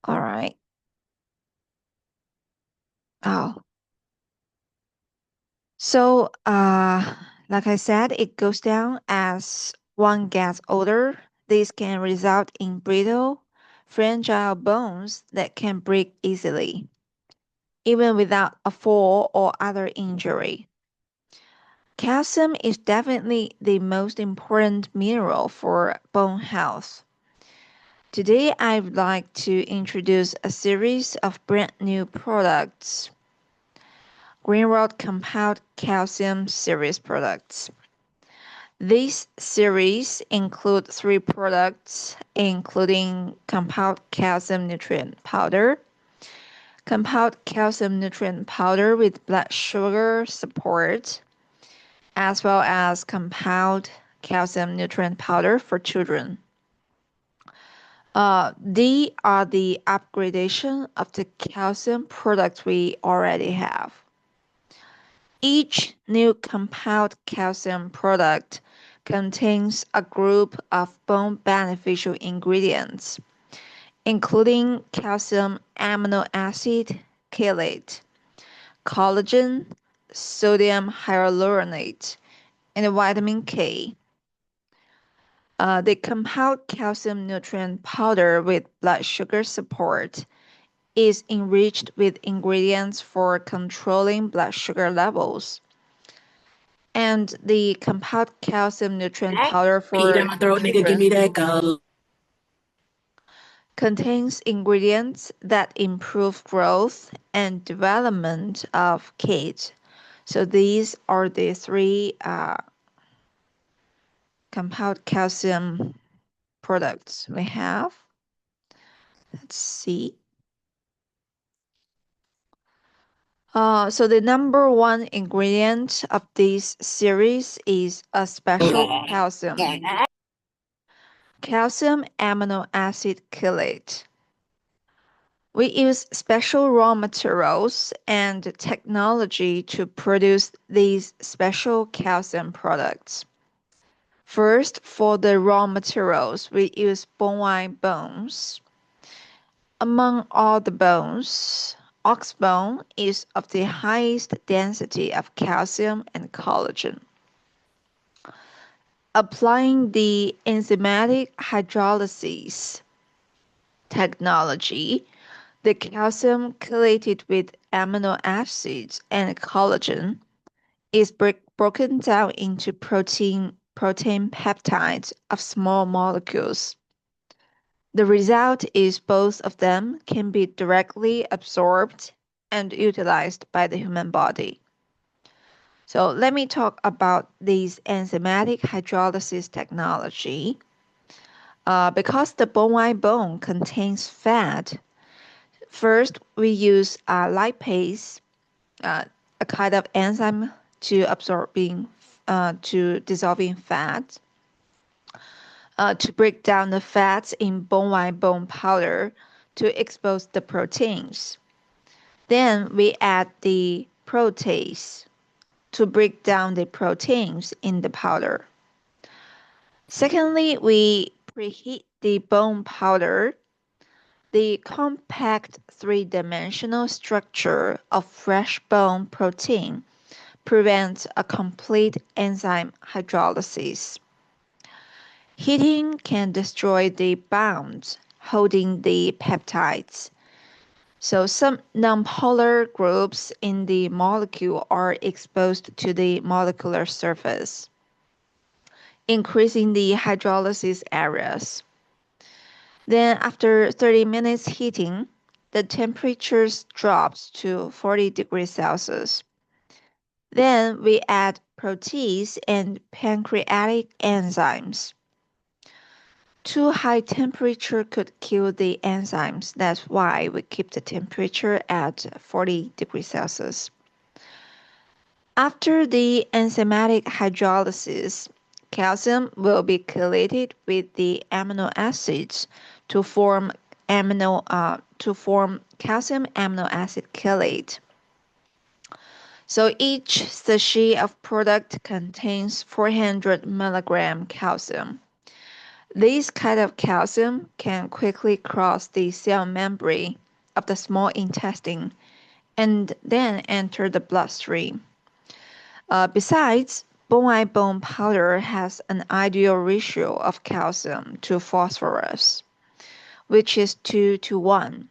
All right. Oh, so like I said, it goes down as one gets older. This can result in brittle, fragile bones that can break easily, even without a fall or other injury. Calcium is definitely the most important mineral for bone health. Today, I'd like to introduce a series of brand new products. Greenrod Compound Calcium Series products. This series include three products, including Compound Calcium Nutrient Powder, Compound Calcium Nutrient Powder with blood sugar support, as well as Compound Calcium Nutrient Powder for children. They are the upgradation of the calcium products we already have. Each new compound calcium product contains a group of bone beneficial ingredients, including calcium amino acid chelate, collagen, sodium hyaluronate, and vitamin K. The compound calcium nutrient powder with blood sugar support is enriched with ingredients for controlling blood sugar levels. And the compound calcium nutrient powder Pee down for my throat, nigga, give children me that go. contains ingredients that improve growth and development of kids. So these are the three compound calcium products we have. Let's see. So the number one ingredient of this series is a special calcium amino acid chelate. We use special raw materials and technology to produce these special calcium products. First, for the raw materials, we use bovine bones. Among all the bones, ox bone is of the highest density of calcium and collagen. Applying the enzymatic hydrolysis technology, the calcium chelated with amino acids and collagen is broken down into protein peptides of small molecules. The result is both of them can be directly absorbed and utilized by the human body. So let me talk about this enzymatic hydrolysis technology. Because the bovine bone contains fat, first we use lipase, a kind of enzyme to dissolving fat, to break down the fats in bovine bone powder to expose the proteins. Then we add the protease to break down the proteins in the powder. Secondly, we preheat the bone powder. The compact three-dimensional structure of fresh bone protein prevents a complete enzyme hydrolysis. Heating can destroy the bonds holding the peptides. So some nonpolar groups in the molecule are exposed to the molecular surface, increasing the hydrolysis areas. Then after 30 minutes heating, the temperature drops to 40 degrees Celsius. Then we add protease and pancreatic enzymes. Too high temperature could kill the enzymes. That's why we keep the temperature at 40 degrees Celsius. After the enzymatic hydrolysis, calcium will be chelated with the amino acids to form calcium amino acid chelate. So each sachet of product contains 400 milligram calcium. This kind of calcium can quickly cross the cell membrane of the small intestine and then enter the bloodstream. Besides, bone powder has an ideal ratio of calcium to phosphorus, which is 2 to 1.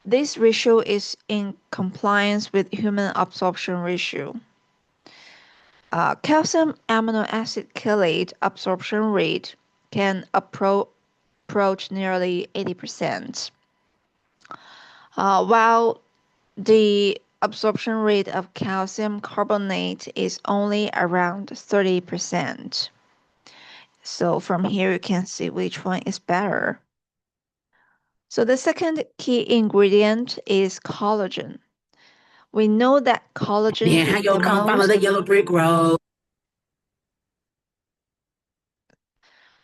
This ratio is in compliance with human absorption ratio. Calcium amino acid chelate absorption rate can approach nearly 80%, while the absorption rate of calcium carbonate is only around 30%. So from here you can see which one is better. So the second key ingredient is collagen. We know that collagen Behind is your the come follow the most yellow brick road.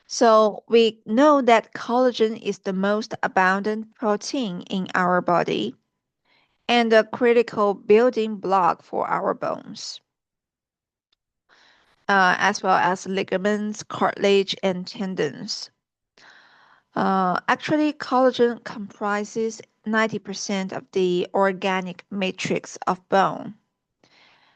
So we know that collagen is the most abundant protein in our body and a critical building block for our bones, as well as ligaments, cartilage, and tendons. Actually, collagen comprises 90% of the organic matrix of bone.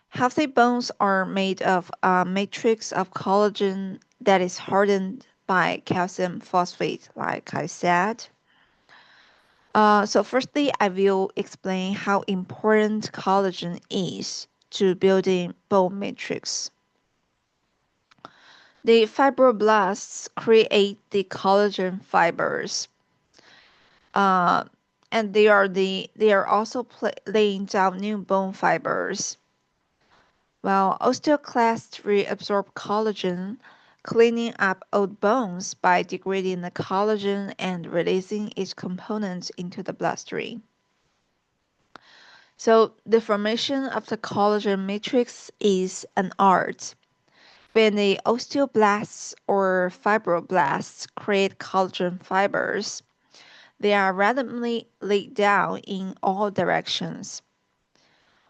Healthy bones are made of a matrix of collagen that is hardened by calcium phosphate, like I said. So firstly, I will explain how important collagen is to building bone matrix. The fibroblasts create the collagen fibers, uh, and they are also laying down new bone fibers. While osteoclasts reabsorb collagen, cleaning up old bones by degrading the collagen and releasing its components into the bloodstream. So the formation of the collagen matrix is an art. When the osteoblasts or fibroblasts create collagen fibers, they are randomly laid down in all directions.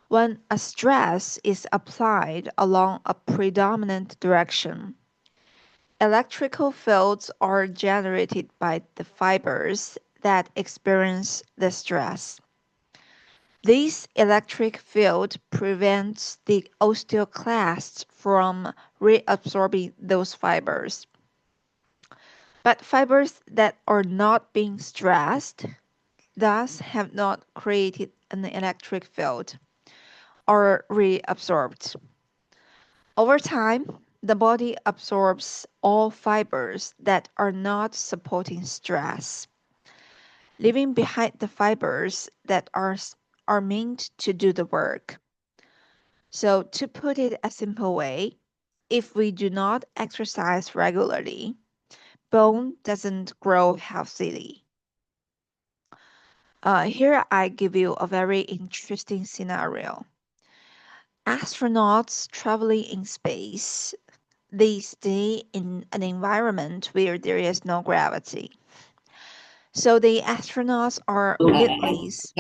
When a stress is applied along a predominant direction, electrical fields are generated by the fibers that experience the stress. This electric field prevents the osteoclasts from reabsorbing those fibers. But fibers that are not being stressed, thus have not created an electric field, are reabsorbed. Over time, the body absorbs all fibers that are not supporting stress, leaving behind the fibers that are meant to do the work. So, to put it a simple way, if we do not exercise regularly, bone doesn't grow healthily. Here I give you a very interesting scenario. Astronauts traveling in space, they stay in an environment where there is no gravity. So the astronauts are weightless.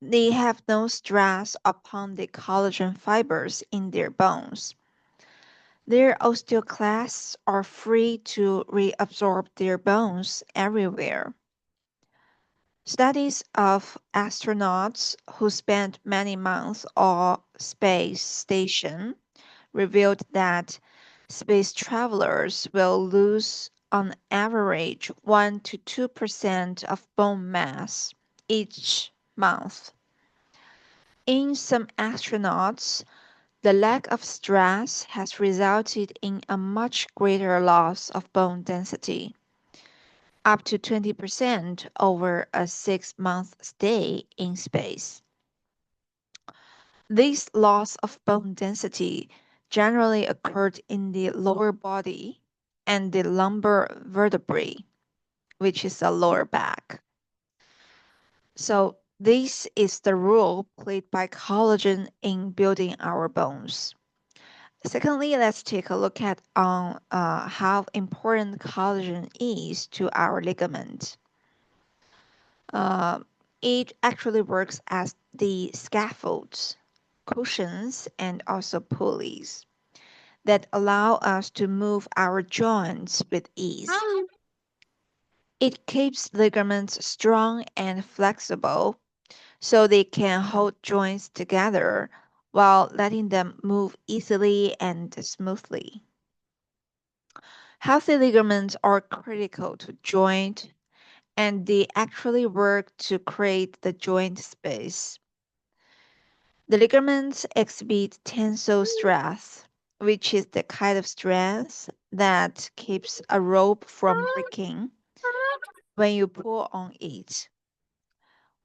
They have no stress upon the collagen fibers in their bones. Their osteoclasts are free to reabsorb their bones everywhere. Studies of astronauts who spent many months on space station revealed that space travelers will lose on average 1 to 2% of bone mass each month. In some astronauts, the lack of stress has resulted in a much greater loss of bone density, up to 20% over a 6-month stay in space. This loss of bone density generally occurred in the lower body and the lumbar vertebrae, which is the lower back. So, this is the role played by collagen in building our bones. Secondly, let's take a look at how important collagen is to our ligament. Uh, it actually works as the scaffolds, cushions, and also pulleys. that allow us to move our joints with ease. It keeps ligaments strong and flexible so they can hold joints together while letting them move easily and smoothly. Healthy ligaments are critical to joint and they actually work to create the joint space. The ligaments exhibit tensile stress, which is the kind of strength that keeps a rope from breaking when you pull on it.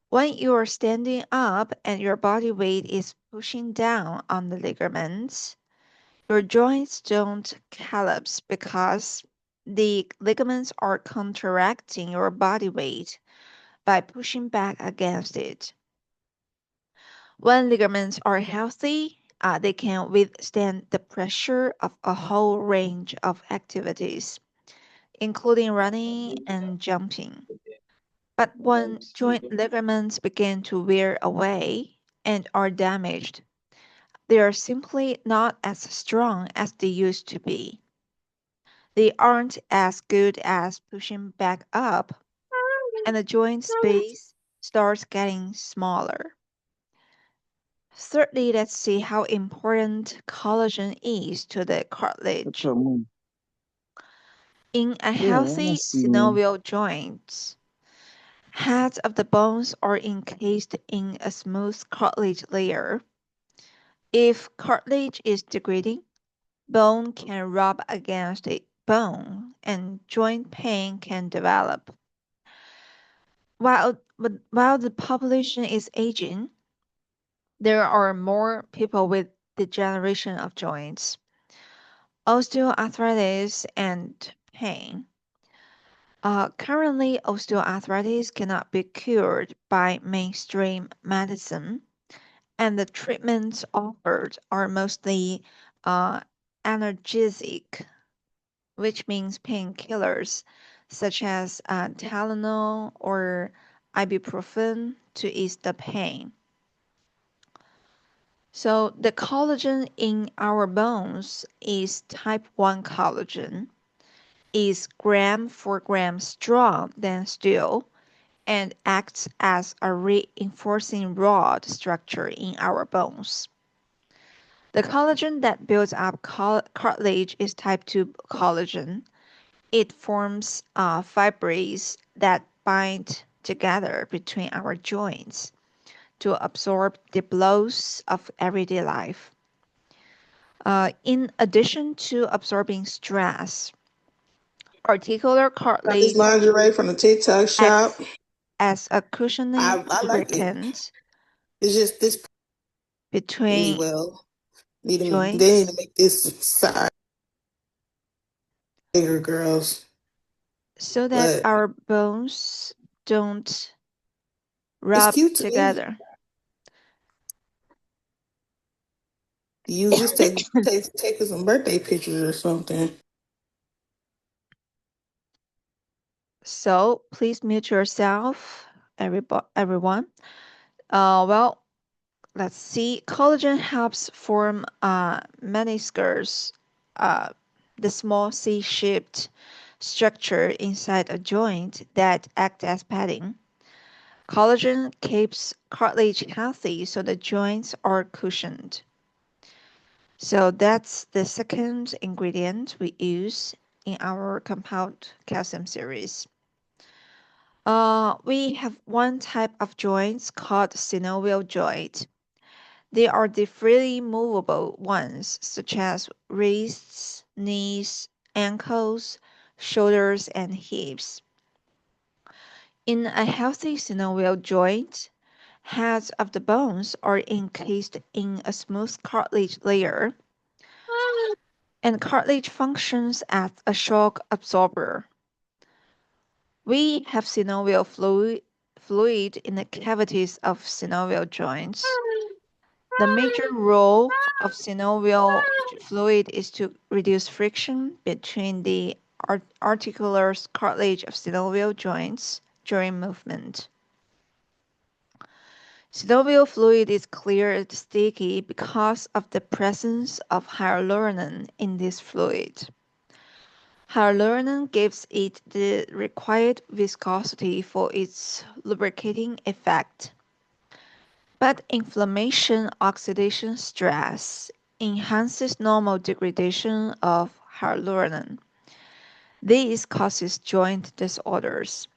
When you are standing up and your body weight is pushing down on the ligaments, your joints don't collapse because the ligaments are counteracting your body weight by pushing back against it. When ligaments are healthy, they can withstand the pressure of a whole range of activities, including running and jumping. But when joint ligaments begin to wear away and are damaged, they are simply not as strong as they used to be. They aren't as good as pushing back up, and the joint space starts getting smaller. Thirdly, let's see how important collagen is to the cartilage. Come In a Yeah, I healthy see one. synovial joint, half of the bones are encased in a smooth cartilage layer. If cartilage is degrading, bone can rub against a bone and joint pain can develop. While the population is aging, there are more people with degeneration of joints, osteoarthritis, and pain. Currently, osteoarthritis cannot be cured by mainstream medicine, and the treatments offered are mostly uh, analgesic, which means painkillers such as Tylenol or ibuprofen to ease the pain. So, the collagen in our bones is type 1 collagen, is gram for gram strong than steel, and acts as a reinforcing rod structure in our bones. The collagen that builds up cartilage is type 2 collagen. It forms fibers that bind together between our joints to absorb the blows of everyday life. In addition to absorbing stress, articular Got this cartilage lingerie from the TikTok shop. acts as a cushioning I like it. lubricant It's just this really between well. They need to joints make this size bigger, girls. so that But our bones don't it's rub cute to me. together. Use this take some birthday pictures or something. So please mute yourself, everyone. Well, let's see. Collagen helps form meniscus, uh, the small C-shaped structure inside a joint that act as padding. Collagen keeps cartilage healthy so the joints are cushioned. So that's the second ingredient we use in our compound calcium series. We have one type of joints called synovial joint. They are the freely movable ones, such as wrists, knees, ankles, shoulders, and hips. In a healthy synovial joint, halves of the bones are encased in a smooth cartilage layer, and cartilage functions as a shock absorber. We have synovial fluid in the cavities of synovial joints. The major role of synovial fluid is to reduce friction between the articular cartilage of synovial joints during movement. Synovial fluid is clear and sticky because of the presence of hyaluronan in this fluid. Hyaluronan gives it the required viscosity for its lubricating effect. But inflammation oxidation stress enhances normal degradation of hyaluronan. This causes joint disorders.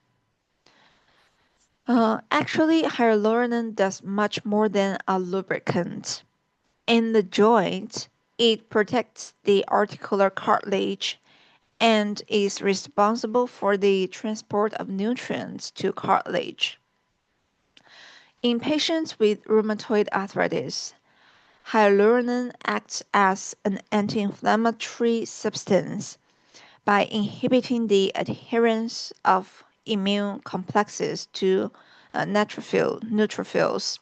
Actually, hyaluronan does much more than a lubricant. In the joint, it protects the articular cartilage and is responsible for the transport of nutrients to cartilage. In patients with rheumatoid arthritis, hyaluronan acts as an anti-inflammatory substance by inhibiting the adherence of immune complexes to neutrophils,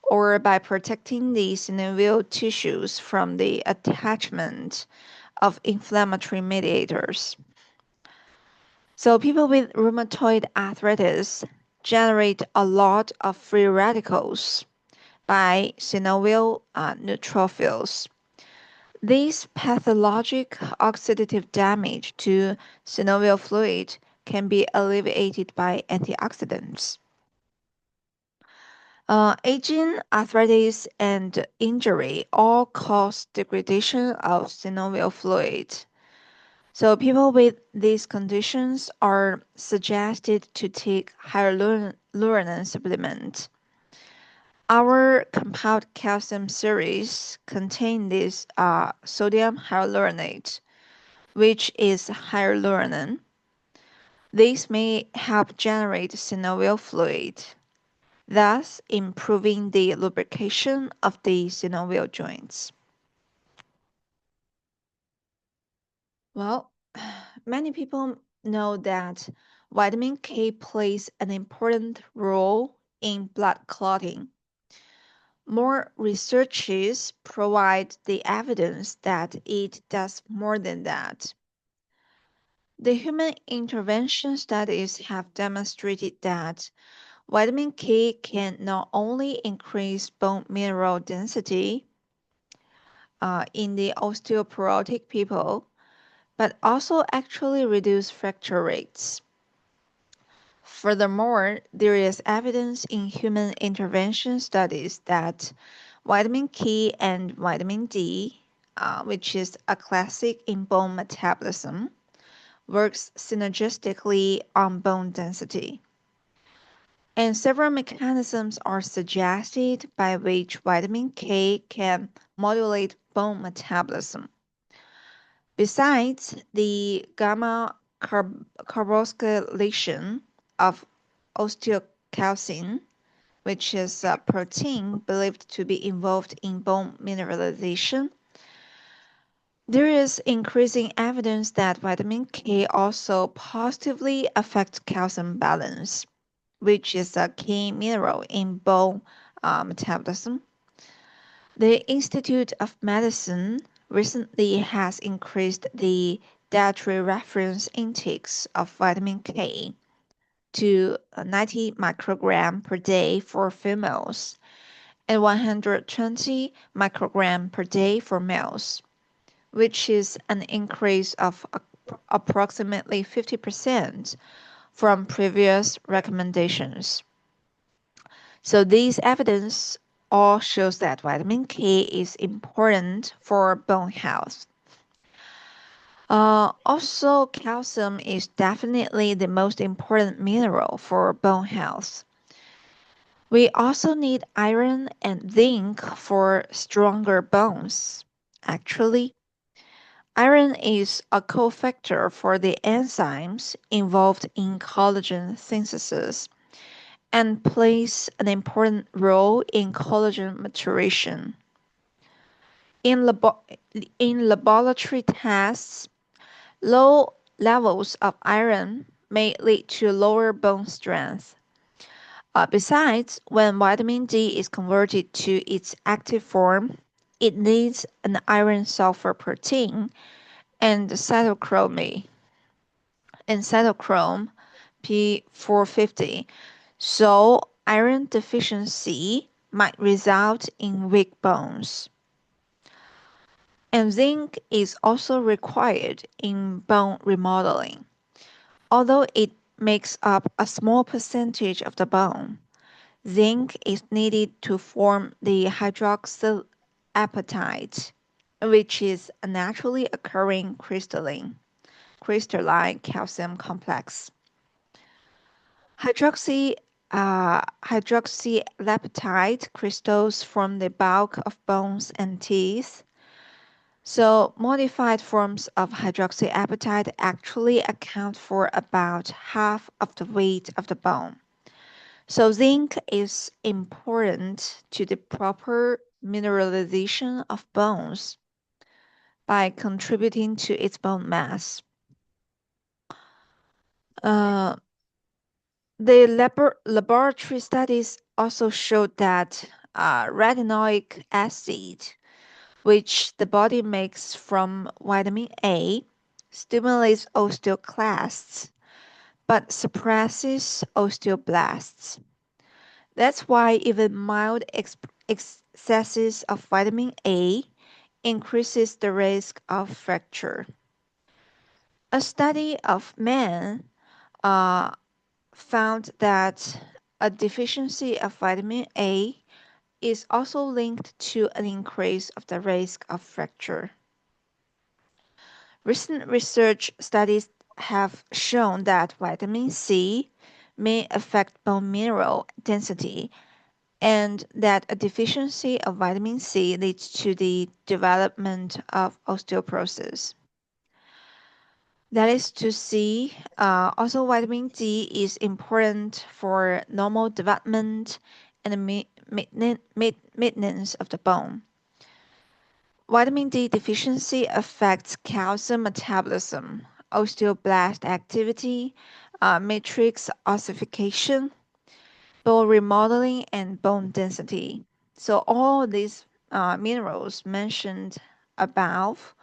or by protecting the synovial tissues from the attachment of inflammatory mediators. So people with rheumatoid arthritis generate a lot of free radicals by synovial neutrophils. This pathologic oxidative damage to synovial fluid can be alleviated by antioxidants. Aging, arthritis, and injury all cause degradation of synovial fluid. So people with these conditions are suggested to take hyaluronan supplement. Our compound calcium series contain this sodium hyaluronate, which is hyaluronan. This may help generate synovial fluid, thus improving the lubrication of the synovial joints. Well, many people know that vitamin K plays an important role in blood clotting. More researches provide the evidence that it does more than that. The human intervention studies have demonstrated that vitamin K can not only increase bone mineral density in the osteoporotic people, but also actually reduce fracture rates. Furthermore, there is evidence in human intervention studies that vitamin K and vitamin D, which is a classic in bone metabolism, works synergistically on bone density. And several mechanisms are suggested by which vitamin K can modulate bone metabolism. Besides the gamma carbosylation of osteocalcin, which is a protein believed to be involved in bone mineralization, there is increasing evidence that vitamin K also positively affects calcium balance, which is a key mineral in bone metabolism. The Institute of Medicine recently has increased the dietary reference intakes of vitamin K to 90 microgram per day for females and 120 microgram per day for males, which is an increase of approximately 50% from previous recommendations. So these evidence all shows that vitamin K is important for bone health. Also, calcium is definitely the most important mineral for bone health. We also need iron and zinc for stronger bones. Actually, iron is a cofactor for the enzymes involved in collagen synthesis and plays an important role in collagen maturation. In, labo- in laboratory tests, low levels of iron may lead to lower bone strength. Besides, when vitamin D is converted to its active form, it needs an iron sulfur protein and cytochrome P450. So iron deficiency might result in weak bones. And zinc is also required in bone remodeling, although it makes up a small percentage of the bone. Zinc is needed to form the hydroxyapatite, which is a naturally occurring crystalline calcium complex. Hydroxy hydroxyapatite crystals form the bulk of bones and teeth. So modified forms of hydroxyapatite actually account for about half of the weight of the bone. So zinc is important to the proper mineralization of bones by contributing to its bone mass. Uh, the laboratory studies also showed that retinoic acid, which the body makes from vitamin A, stimulates osteoclasts but suppresses osteoblasts. That's why even mild excesses of vitamin A increases the risk of fracture. A study of men uh, found that a deficiency of vitamin A is also linked to an increase of the risk of fracture. Recent research studies have shown that vitamin C may affect bone mineral density and that a deficiency of vitamin C leads to the development of osteoporosis. That is to see, also vitamin D is important for normal development and the maintenance of the bone. Vitamin D deficiency affects calcium metabolism, osteoblast activity, matrix ossification, bone remodeling, and bone density. So all these minerals mentioned above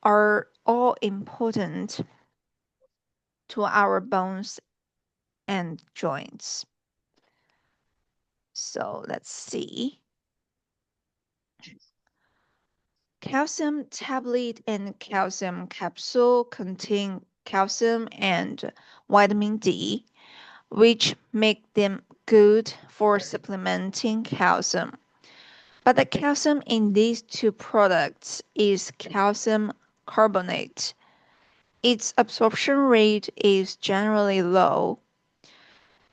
are all important to our bones and joints. So let's see. Calcium tablet and calcium capsule contain calcium and vitamin D, which make them good for supplementing calcium. But the calcium in these two products is calcium carbonate. Its absorption rate is generally low.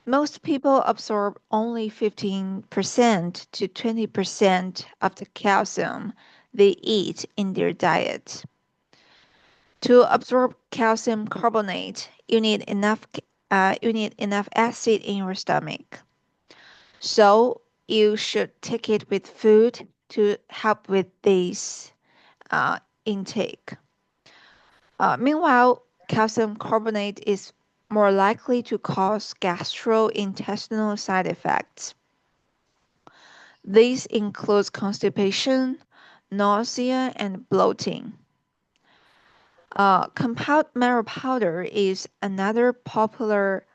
Most people absorb only 15% to 20% of the calcium they eat in their diet. To absorb calcium carbonate, you need enough acid in your stomach. So you should take it with food to help with this intake. Meanwhile, calcium carbonate is more likely to cause gastrointestinal side effects. These include constipation, nausea, and bloating. Compound marrow powder is another popular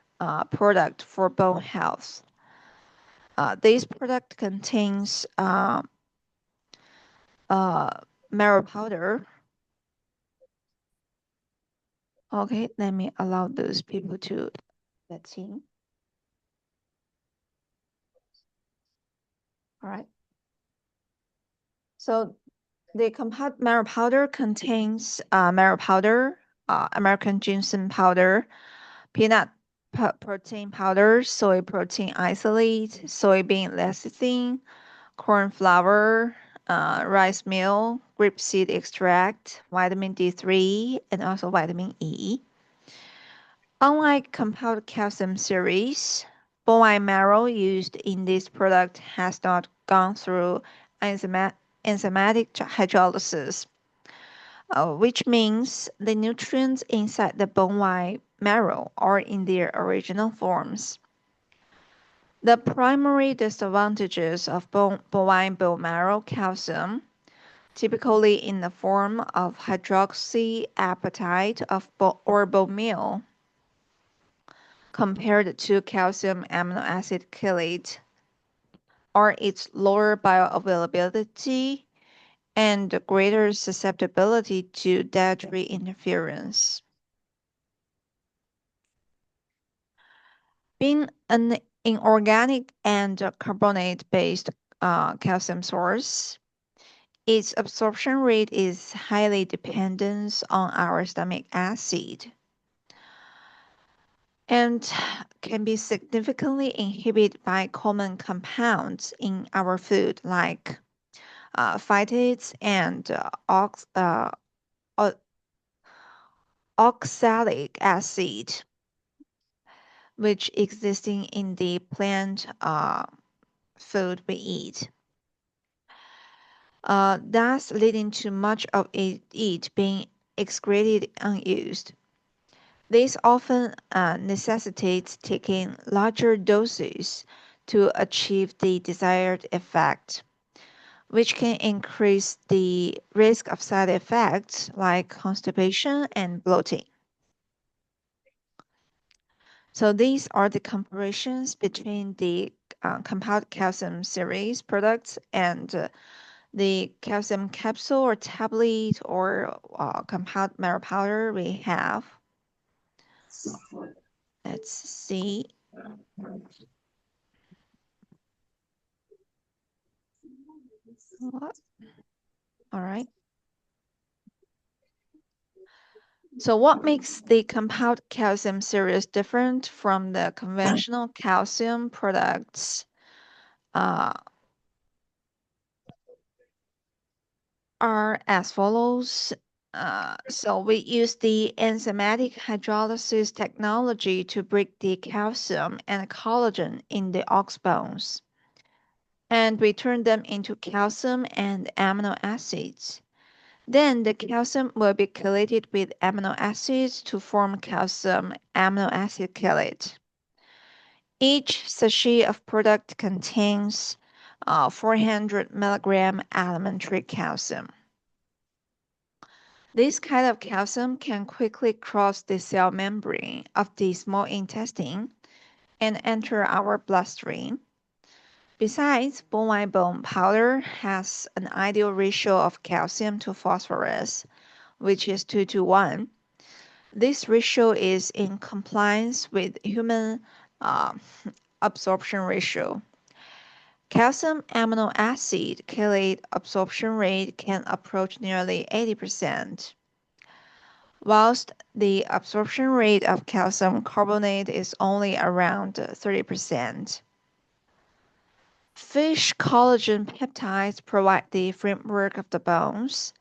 product for bone health. This product contains uh, marrow powder. Okay, let me allow those people to get in. All right. So the compound marrow powder contains marrow powder, American ginseng powder, peanut protein powder, soy protein isolate, soybean lecithin, corn flour, rice meal, grapeseed extract, vitamin D3, and also vitamin E. Unlike compound calcium series, bone marrow used in this product has not gone through enzymatic hydrolysis, which means the nutrients inside the bone marrow are in their original forms. The primary disadvantages of bovine bone marrow calcium, typically in the form of hydroxyapatite or bone meal, compared to calcium amino acid chelate are its lower bioavailability and greater susceptibility to dietary interference. Being an inorganic and carbonate-based calcium source, its absorption rate is highly dependent on our stomach acid and can be significantly inhibited by common compounds in our food like phytates and o- oxalic acid, which existing in the plant food we eat. Thus leading to much of it being excreted unused. This often necessitates taking larger doses to achieve the desired effect, which can increase the risk of side effects like constipation and bloating. So these are the comparisons between the compound calcium series products and the calcium capsule or tablet or compound marrow powder we have. Let's see. What? All right. So what makes the compound calcium series different from the conventional calcium products uh, are as follows. So we use the enzymatic hydrolysis technology to break the calcium and collagen in the ox bones, and we turn them into calcium and amino acids. Then the calcium will be chelated with amino acids to form calcium amino acid chelate. Each sachet of product contains 400 milligram elementary calcium. This kind of calcium can quickly cross the cell membrane of the small intestine and enter our bloodstream. Besides, bone bone powder has an ideal ratio of calcium to phosphorus, which is 2 to 1. This ratio is in compliance with human uh, absorption ratio. Calcium amino acid chelate absorption rate can approach nearly 80%, whilst the absorption rate of calcium carbonate is only around 30%. Fish collagen peptides provide the framework of the bones.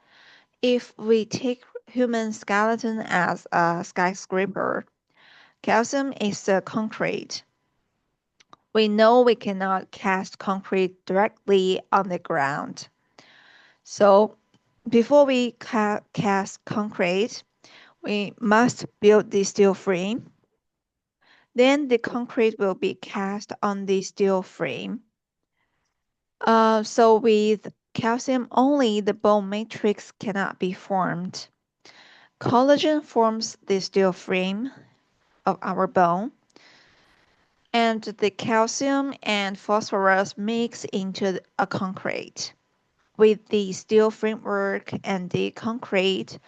If we take human skeleton as a skyscraper, calcium is the concrete. We know we cannot cast concrete directly on the ground. So before we cast concrete, we must build the steel frame. Then the concrete will be cast on the steel frame. So with calcium only, the bone matrix cannot be formed. Collagen forms the steel frame of our bone, and the calcium and phosphorus mix into a concrete. With the steel framework and the concrete,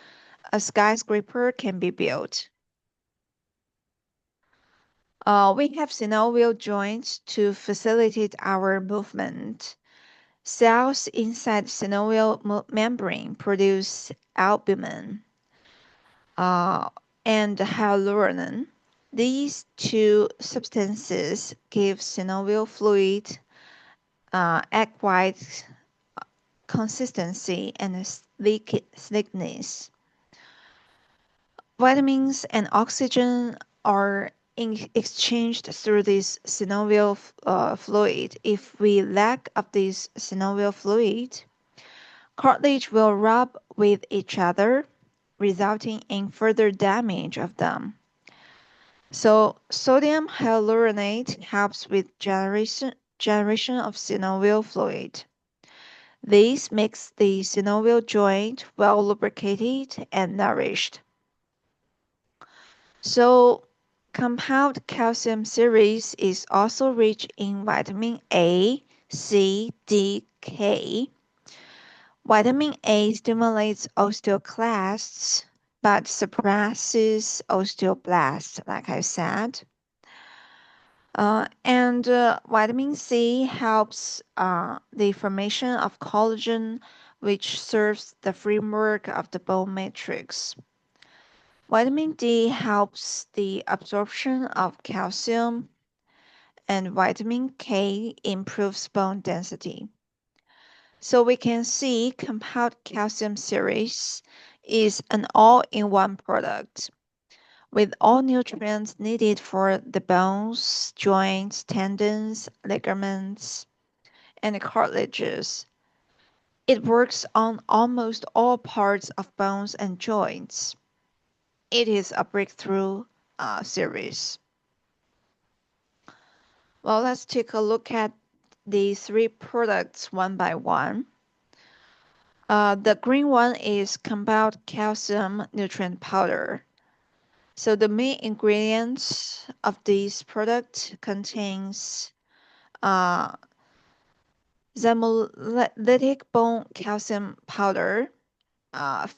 a skyscraper can be built. We have synovial joints to facilitate our movement. Cells inside synovial membrane produce albumin uh, and hyaluronan. These two substances give synovial fluid egg white consistency and thickness. Vitamins and oxygen are exchanged through this synovial fluid. If we lack of this synovial fluid, cartilage will rub with each other, resulting in further damage of them. So sodium hyaluronate helps with generation of synovial fluid. This makes the synovial joint well lubricated and nourished. So compound calcium series is also rich in vitamin A, C, D, K. Vitamin A stimulates osteoclasts but suppresses osteoblasts, like I said. And vitamin C helps the formation of collagen, which serves the framework of the bone matrix. Vitamin D helps the absorption of calcium, and vitamin K improves bone density. So we can see compound calcium series is an all-in-one product with all nutrients needed for the bones, joints, tendons, ligaments, and cartilages. It works on almost all parts of bones and joints. It is a breakthrough series. Well, let's take a look at the three products one by one. The green one is compound calcium nutrient powder. So the main ingredients of this product contains uh, zemolytic bone calcium powder,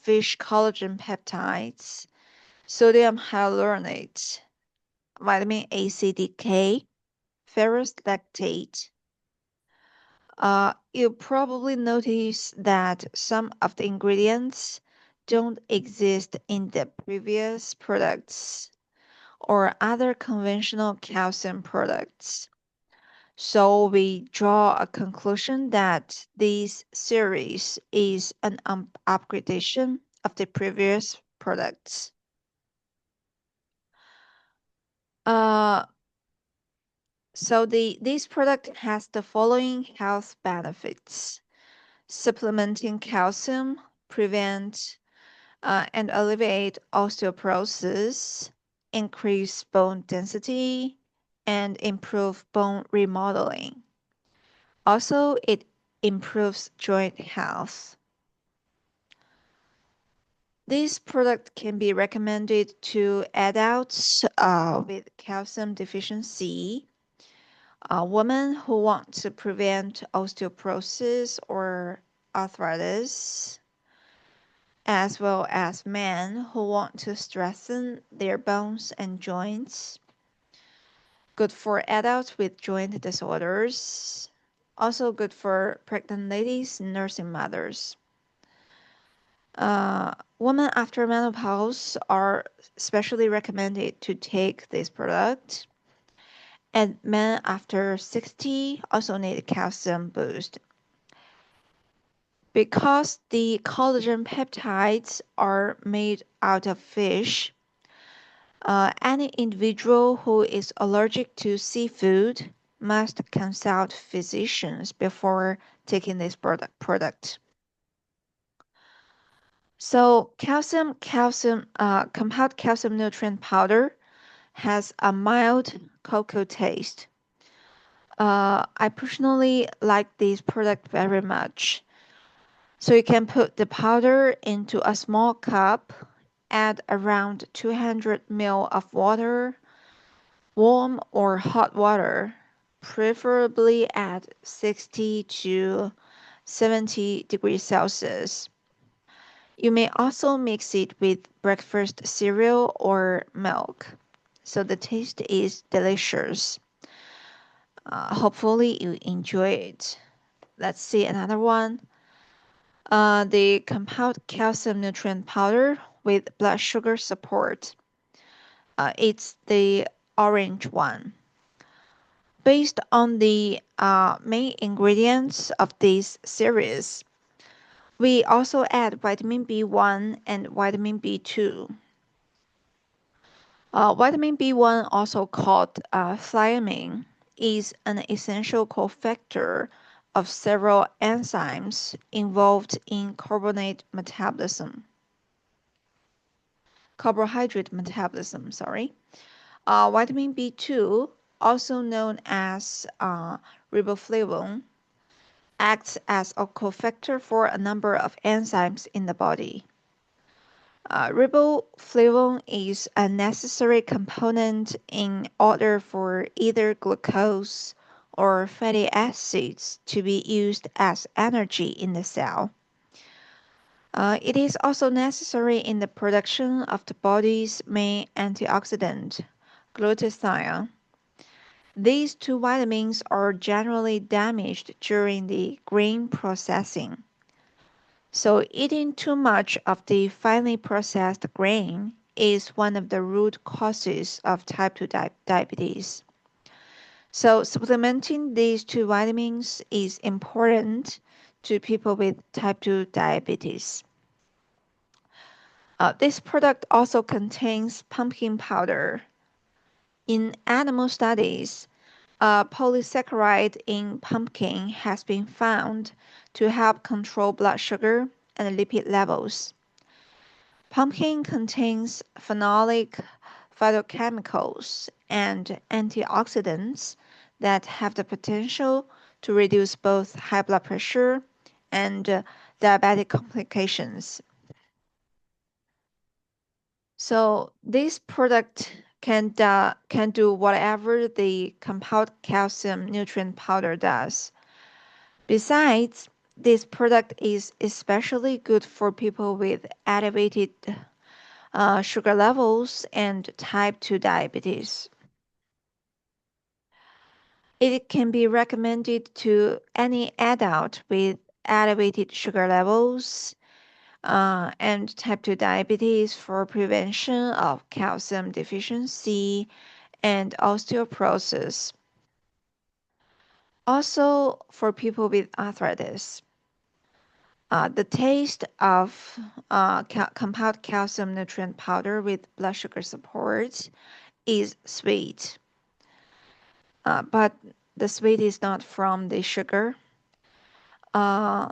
fish collagen peptides, sodium hyaluronate, vitamin A, C, D, K, ferrous lactate. You probably notice that some of the ingredients don't exist in the previous products or other conventional calcium products. So we draw a conclusion that this series is an upgradation of the previous products. Uh, so this product has the following health benefits. Supplementing calcium prevent and alleviate osteoporosis, increase bone density, and improve bone remodeling. Also, it improves joint health. This product can be recommended to adults with calcium deficiency, women who want to prevent osteoporosis or arthritis, as well as men who want to strengthen their bones and joints. Good for adults with joint disorders. Also good for pregnant ladies and nursing mothers. Women after menopause are specially recommended to take this product. And men after 60 also need a calcium boost. Because the collagen peptides are made out of fish, any individual who is allergic to seafood must consult physicians before taking this product. So compound calcium nutrient powder has a mild cocoa taste. I personally like this product very much. So you can put the powder into a small cup, add around 200 ml of water, warm or hot water, preferably at 60 to 70 degrees Celsius. You may also mix it with breakfast cereal or milk. So the taste is delicious. Hopefully you enjoy it. Let's see another one. The compound calcium nutrient powder with blood sugar support. It's the orange one. Based on the main ingredients of this series, we also add vitamin B1 and vitamin B2. Vitamin B1, also called thiamine, is an essential cofactor of several enzymes involved in carbohydrate metabolism, sorry. Vitamin B2, also known as riboflavin, acts as a cofactor for a number of enzymes in the body. Riboflavin is a necessary component in order for either glucose or fatty acids to be used as energy in the cell. It is also necessary in the production of the body's main antioxidant, glutathione. These two vitamins are generally damaged during the grain processing. So, eating too much of the finely processed grain is one of the root causes of type 2 diabetes. So, supplementing these two vitamins is important to people with type 2 diabetes. This product also contains pumpkin powder. In animal studies, a polysaccharide in pumpkin has been found to help control blood sugar and lipid levels. Pumpkin contains phenolic phytochemicals and antioxidants that have the potential to reduce both high blood pressure and diabetic complications. So this product can do whatever the compound calcium nutrient powder does. Besides, this product is especially good for people with elevated sugar levels and type 2 diabetes. It can be recommended to any adult with elevated sugar levels and type 2 diabetes for prevention of calcium deficiency and osteoporosis. Also, for people with arthritis, the taste of compound calcium nutrient powder with blood sugar support is sweet, but the sweet is not from the sugar. Uh,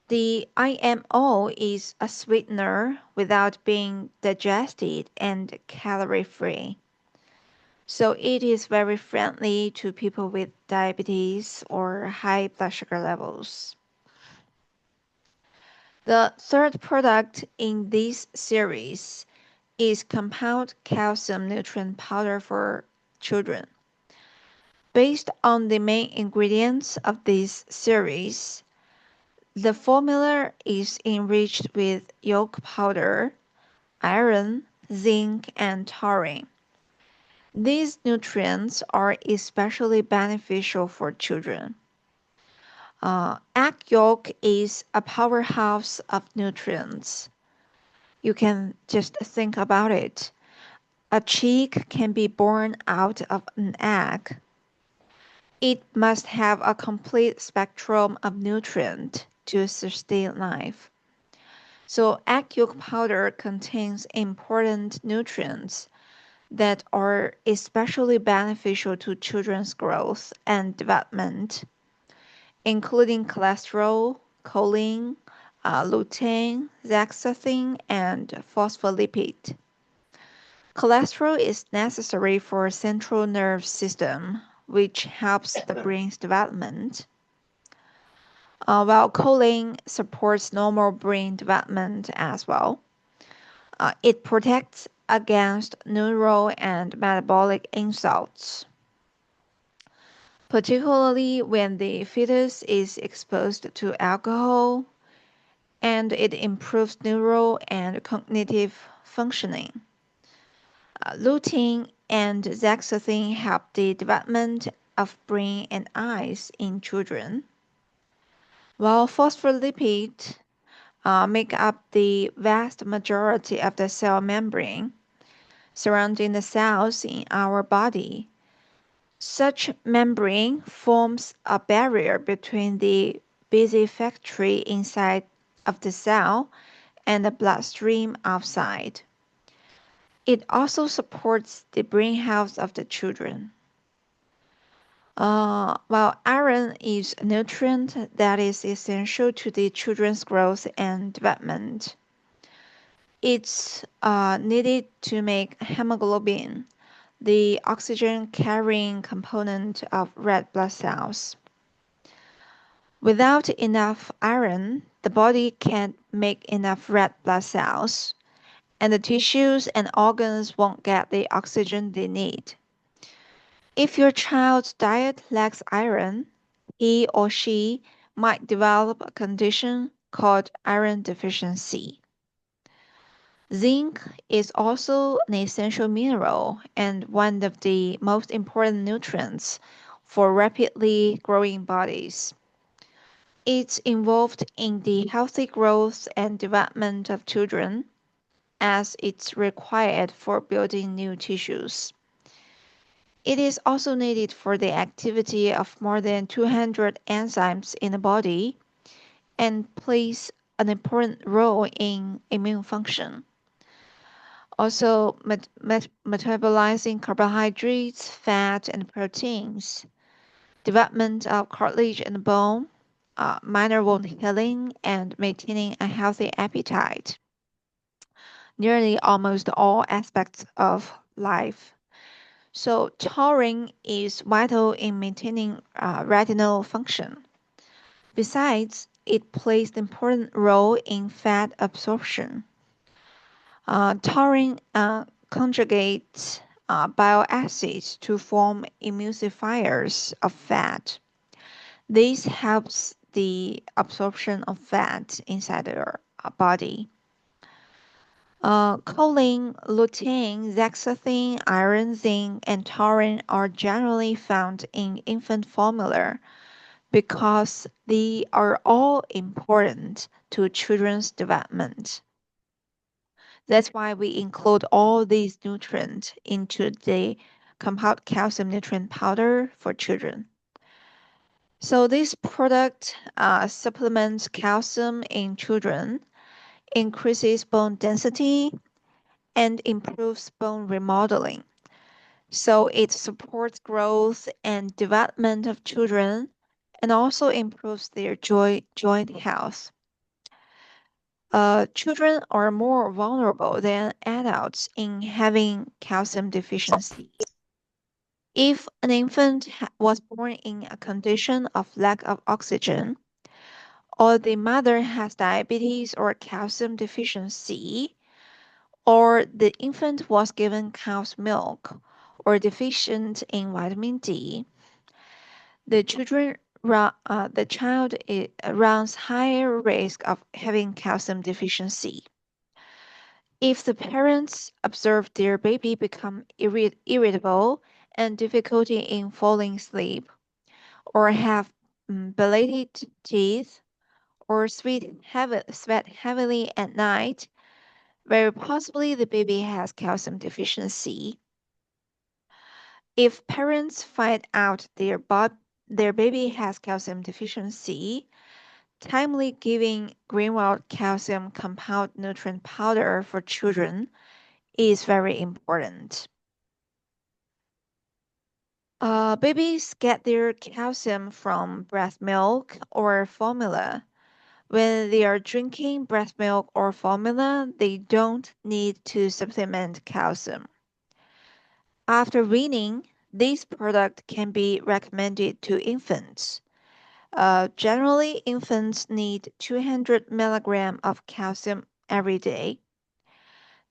the IMO is a sweetener without being digested and calorie free. So it is very friendly to people with diabetes or high blood sugar levels. The third product in this series is compound calcium nutrient powder for children. Based on the main ingredients of this series, the formula is enriched with yolk powder, iron, zinc, and taurine. These nutrients are especially beneficial for children. Egg yolk is a powerhouse of nutrients. You can just think about it. A chick can be born out of an egg. It must have a complete spectrum of nutrient to sustain life. So egg yolk powder contains important nutrients that are especially beneficial to children's growth and development, including cholesterol, choline, lutein, zeaxanthin, and phospholipid. Cholesterol is necessary for central nerve system, which helps the brain's development, while choline supports normal brain development as well. It protects against neural and metabolic insults, particularly when the fetus is exposed to alcohol, and it improves neural and cognitive functioning. Lutein and zeaxanthin help the development of brain and eyes in children, while phospholipids make up the vast majority of the cell membrane surrounding the cells in our body. Such membrane forms a barrier between the busy factory inside of the cell and the bloodstream outside. It also supports the brain health of the children. While iron is a nutrient that is essential to the children's growth and development, it's needed to make hemoglobin, the oxygen carrying component of red blood cells. Without enough iron, the body can't make enough red blood cells, and the tissues and organs won't get the oxygen they need. If your child's diet lacks iron, he or she might develop a condition called iron deficiency. Zinc is also an essential mineral and one of the most important nutrients for rapidly growing bodies. It's involved in the healthy growth and development of children as it's required for building new tissues. It is also needed for the activity of more than 200 enzymes in the body and plays an important role in immune function. Also, metabolizing carbohydrates, fat, and proteins, development of cartilage and bone, minor wound healing, and maintaining a healthy appetite. Nearly almost all aspects of life. So, taurine is vital in maintaining retinal function. Besides, it plays an important role in fat absorption. Taurine conjugates bile acids to form emulsifiers of fat. This helps the absorption of fat inside your body. Choline, lutein, zeaxanthin, iron, zinc, and taurine are generally found in infant formula because they are all important to children's development. That's why we include all these nutrients into the compound calcium nutrient powder for children. So this product supplements calcium in children, increases bone density, and improves bone remodeling. So it supports growth and development of children and also improves their joint health. Children are more vulnerable than adults in having calcium deficiency. If an infant was born in a condition of lack of oxygen, or the mother has diabetes or calcium deficiency, or the infant was given cow's milk or deficient in vitamin D, the child runs higher risk of having calcium deficiency. If the parents observe their baby become irritable and difficulty in falling asleep, or have belated teeth, or sweat heavily at night, very possibly the baby has calcium deficiency. If parents find out their baby has calcium deficiency, timely giving Greenwald calcium compound nutrient powder for children is very important. Babies get their calcium from breast milk or formula. When they are drinking breast milk or formula, they don't need to supplement calcium. After weaning, this product can be recommended to infants. Generally, infants need 200 milligrams of calcium every day.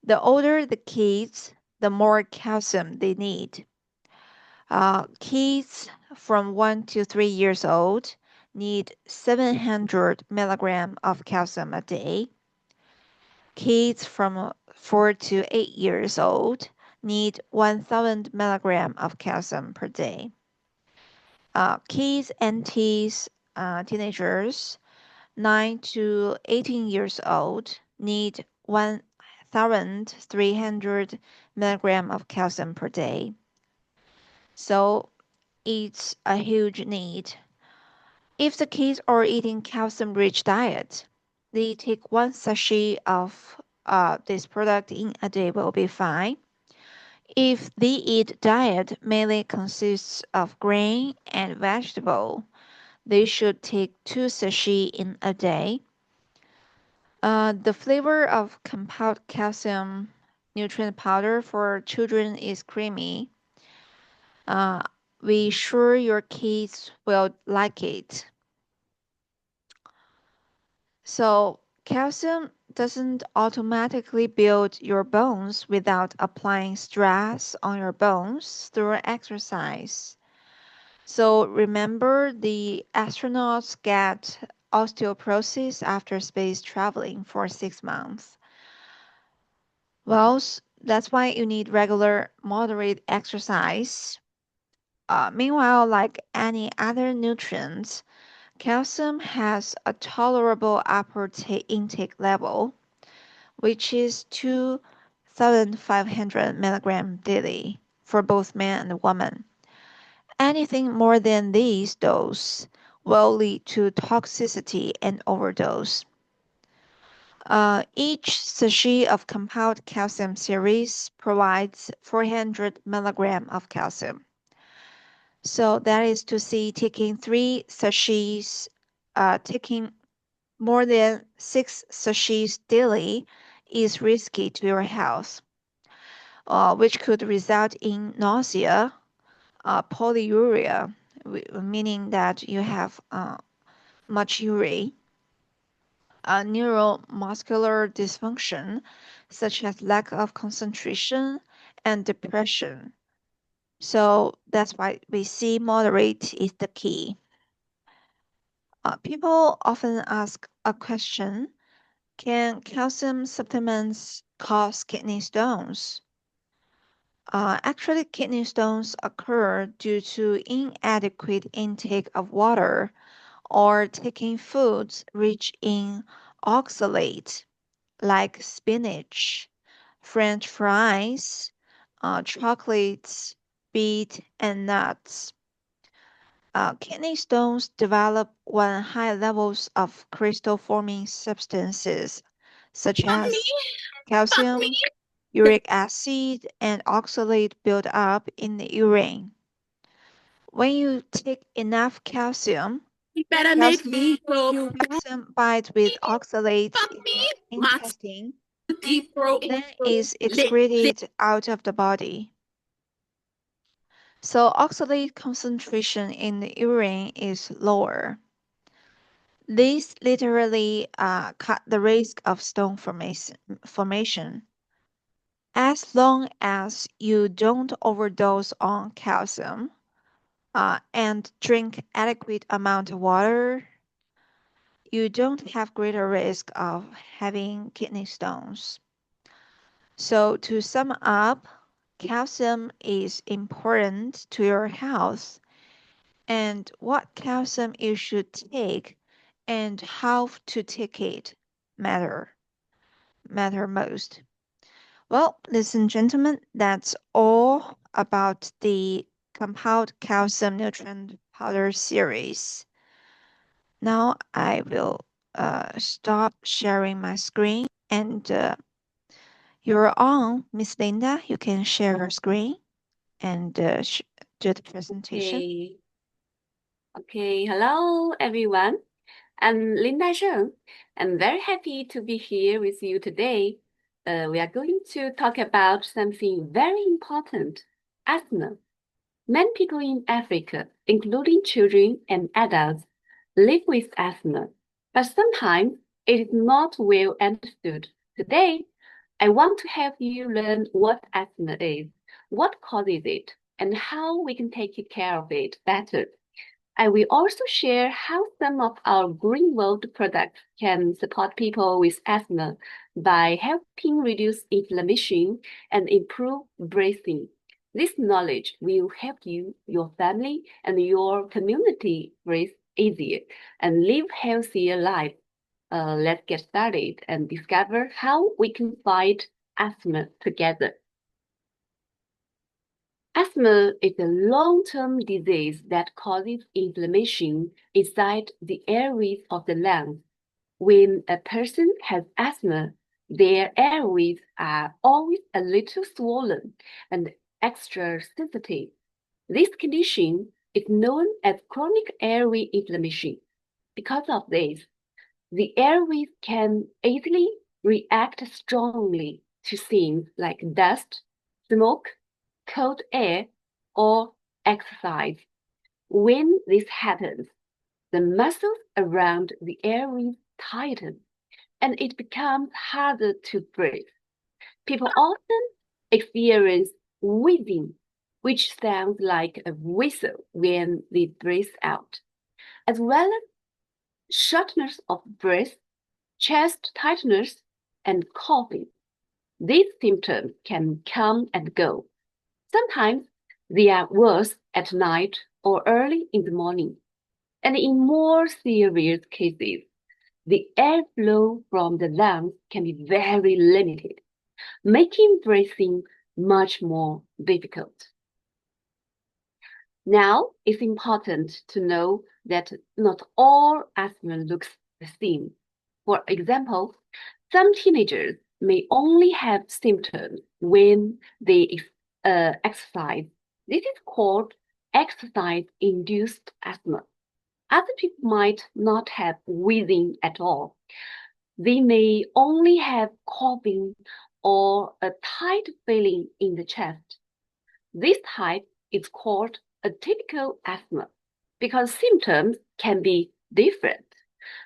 The older the kids, the more calcium they need. Kids from 1 to 3 years old need 700 milligrams of calcium a day. Kids from 4 to 8 years old need 1000 milligrams of calcium per day. Kids and teenagers 9 to 18 years old need 1300 milligrams of calcium per day. So it's a huge need. If the kids are eating calcium-rich diet, they take one sachet of this product in a day will be fine. If they eat diet mainly consists of grain and vegetable, they should take two sachets in a day. The flavor of compound calcium nutrient powder for children is creamy. Uh, we sure your kids will like it. So calcium doesn't automatically build your bones without applying stress on your bones through exercise. So remember, the astronauts get osteoporosis after space traveling for 6 months. Well, that's why you need regular, moderate exercise. Meanwhile, like any other nutrients, calcium has a tolerable upper intake level, which is 2,500 milligram daily for both men and women. Anything more than these dose will lead to toxicity and overdose. Each sachet of compound calcium series provides 400 milligram of calcium. So that is to say, taking three sachets, taking more than 6 sachets daily is risky to your health, which could result in nausea, polyuria, meaning that you have much urine, neuromuscular dysfunction, such as lack of concentration and depression. So that's why we see moderate is the key. People often ask a question: can calcium supplements cause kidney stones? Actually, kidney stones occur due to inadequate intake of water or taking foods rich in oxalate, like spinach, French fries, chocolates, beet, and nuts. Kidney stones develop when high levels of crystal forming substances such as calcium, uric acid, and oxalate build up in the urine. When you take enough calcium, You better make calcium, me so calcium binds with oxalates in puppy. your Wants intestine, to deep throat then is lick. excreted out of the body. So oxalate concentration in the urine is lower. This literally cut the risk of stone formation. As long as you don't overdose on calcium and drink adequate amount of water, you don't have greater risk of having kidney stones. So to sum up, calcium is important to your health, and what calcium you should take and how to take it matter matter most. Well, ladies and gentlemen, that's all about the compound calcium nutrient powder series. Now I will stop sharing my screen, and you're on, Miss Linda. You can share your screen and do the presentation. Okay. Okay. Hello, everyone. I'm Linda Zheng. I'm very happy to be here with you today. We are going to talk about something very important, asthma. Many people in Africa, including children and adults, live with asthma, but sometimes it is not well understood. Today, I want to help you learn what asthma is, what causes it, and how we can take care of it better. I will also share how some of our Green World products can support people with asthma by helping reduce inflammation and improve breathing. This knowledge will help you, your family, and your community breathe easier and live healthier lives. Let's get started and discover how we can fight asthma together. Asthma is a long-term disease that causes inflammation inside the airways of the lungs. When a person has asthma, their airways are always a little swollen and extra sensitive. This condition is known as chronic airway inflammation. Because of this, the airways can easily react strongly to things like dust, smoke, cold air, or exercise. When this happens, the muscles around the airways tighten, and it becomes harder to breathe. People often experience wheezing, which sounds like a whistle when they breathe out, as well as shortness of breath, chest tightness, and coughing. These symptoms can come and go. Sometimes they are worse at night or early in the morning. And in more serious cases, the airflow from the lungs can be very limited, making breathing much more difficult. Now, it's important to know that not all asthma looks the same. For example, some teenagers may only have symptoms when they exercise. This is called exercise-induced asthma. Other people might not have wheezing at all. They may only have coughing or a tight feeling in the chest. This type is called atypical asthma because symptoms can be different.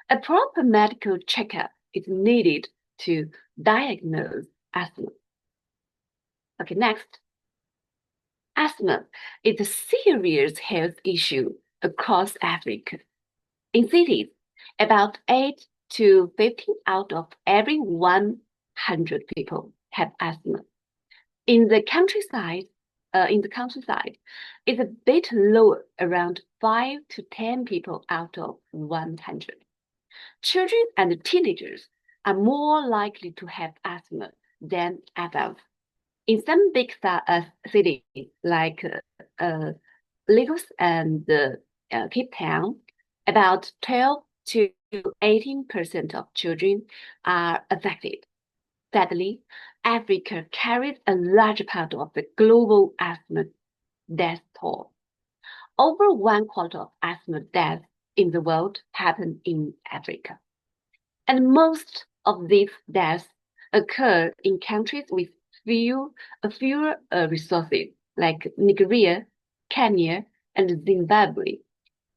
A proper medical checkup is needed to diagnose asthma. Okay, next. Asthma is a serious health issue across Africa. In cities, about 8 to 15 out of every 100 people have asthma. In the countryside, it's a bit lower, around 5 to 10 people out of 100. Children and teenagers are more likely to have asthma than adults. In some big cities like Lagos and Cape Town, about 12 to 18% of children are affected. Sadly, Africa carries a large part of the global asthma death toll. Over 1/4 of asthma deaths in the world happen in Africa. And most of these deaths occur in countries with fewer resources, like Nigeria, Kenya, and Zimbabwe.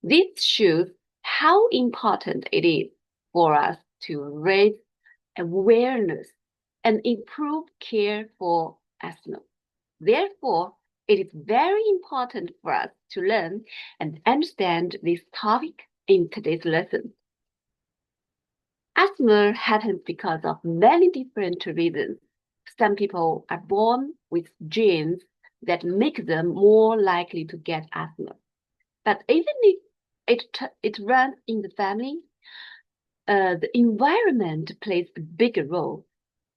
This shows how important it is for us to raise awareness and improve care for asthma. Therefore, it is very important for us to learn and understand this topic in today's lesson. Asthma happens because of many different reasons. Some people are born with genes that make them more likely to get asthma. But even if it runs in the family, the environment plays a bigger role.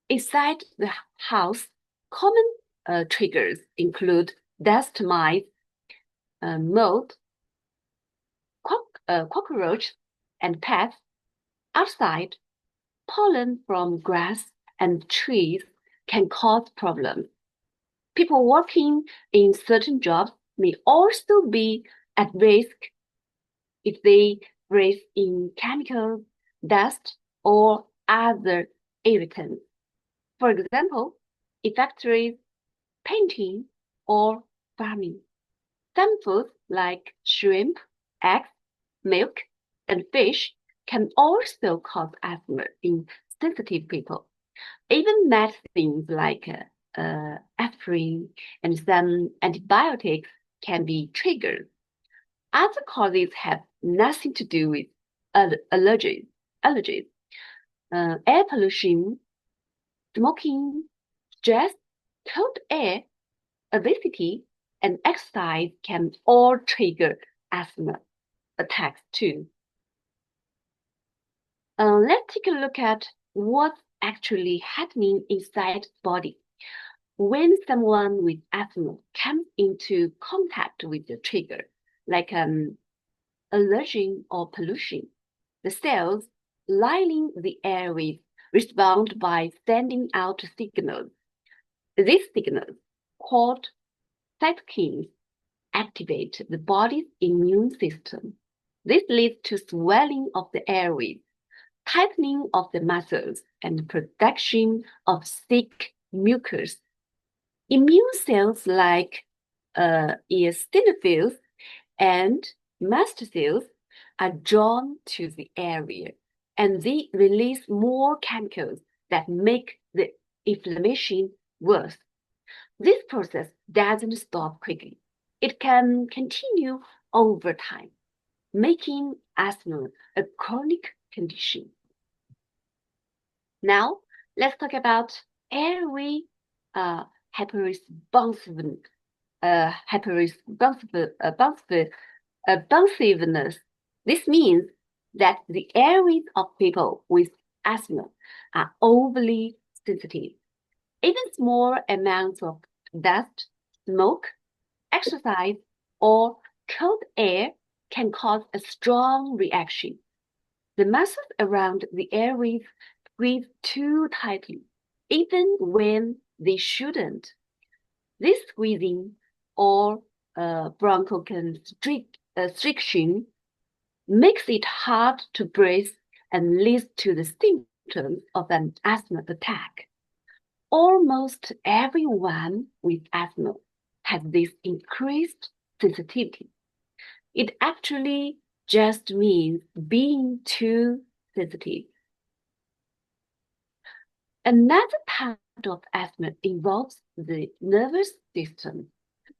Inside the house, common triggers include dust mites, mold, cockroaches, and pests. Outside, pollen from grass and trees can cause problems. People working in certain jobs may also be at risk if they breathe in chemicals, dust, or other irritants. For example, in factories, painting, or farming. Some foods like shrimp, eggs, milk, and fish can also cause asthma in sensitive people. Even medicines like aspirin and some antibiotics can be triggered. Other causes have nothing to do with allergies. Air pollution, smoking, stress, cold air, obesity, and exercise can all trigger asthma attacks too. Let's take a look at what's actually happening inside the body. When someone with asthma comes into contact with the trigger, like allergen or pollution, the cells lining the airways respond by sending out signals. These signals, called cytokines, activate the body's immune system. This leads to swelling of the airways, tightening of the muscles, and production of thick mucus. Immune cells like eosinophils and mast cells are drawn to the area and they release more chemicals that make the inflammation worse. This process doesn't stop quickly. It can continue over time, making asthma a chronic condition. Now, let's talk about airway hyperresponsiveness. Responsiveness. This means that the airways of people with asthma are overly sensitive. Even small amounts of dust, smoke, exercise, or cold air can cause a strong reaction. The muscles around the airways squeeze too tightly, even when they shouldn't. This squeezing or bronchoconstriction makes it hard to breathe and leads to the symptoms of an asthma attack. Almost everyone with asthma has this increased sensitivity. It actually just means being too sensitive. Another part of asthma involves the nervous system.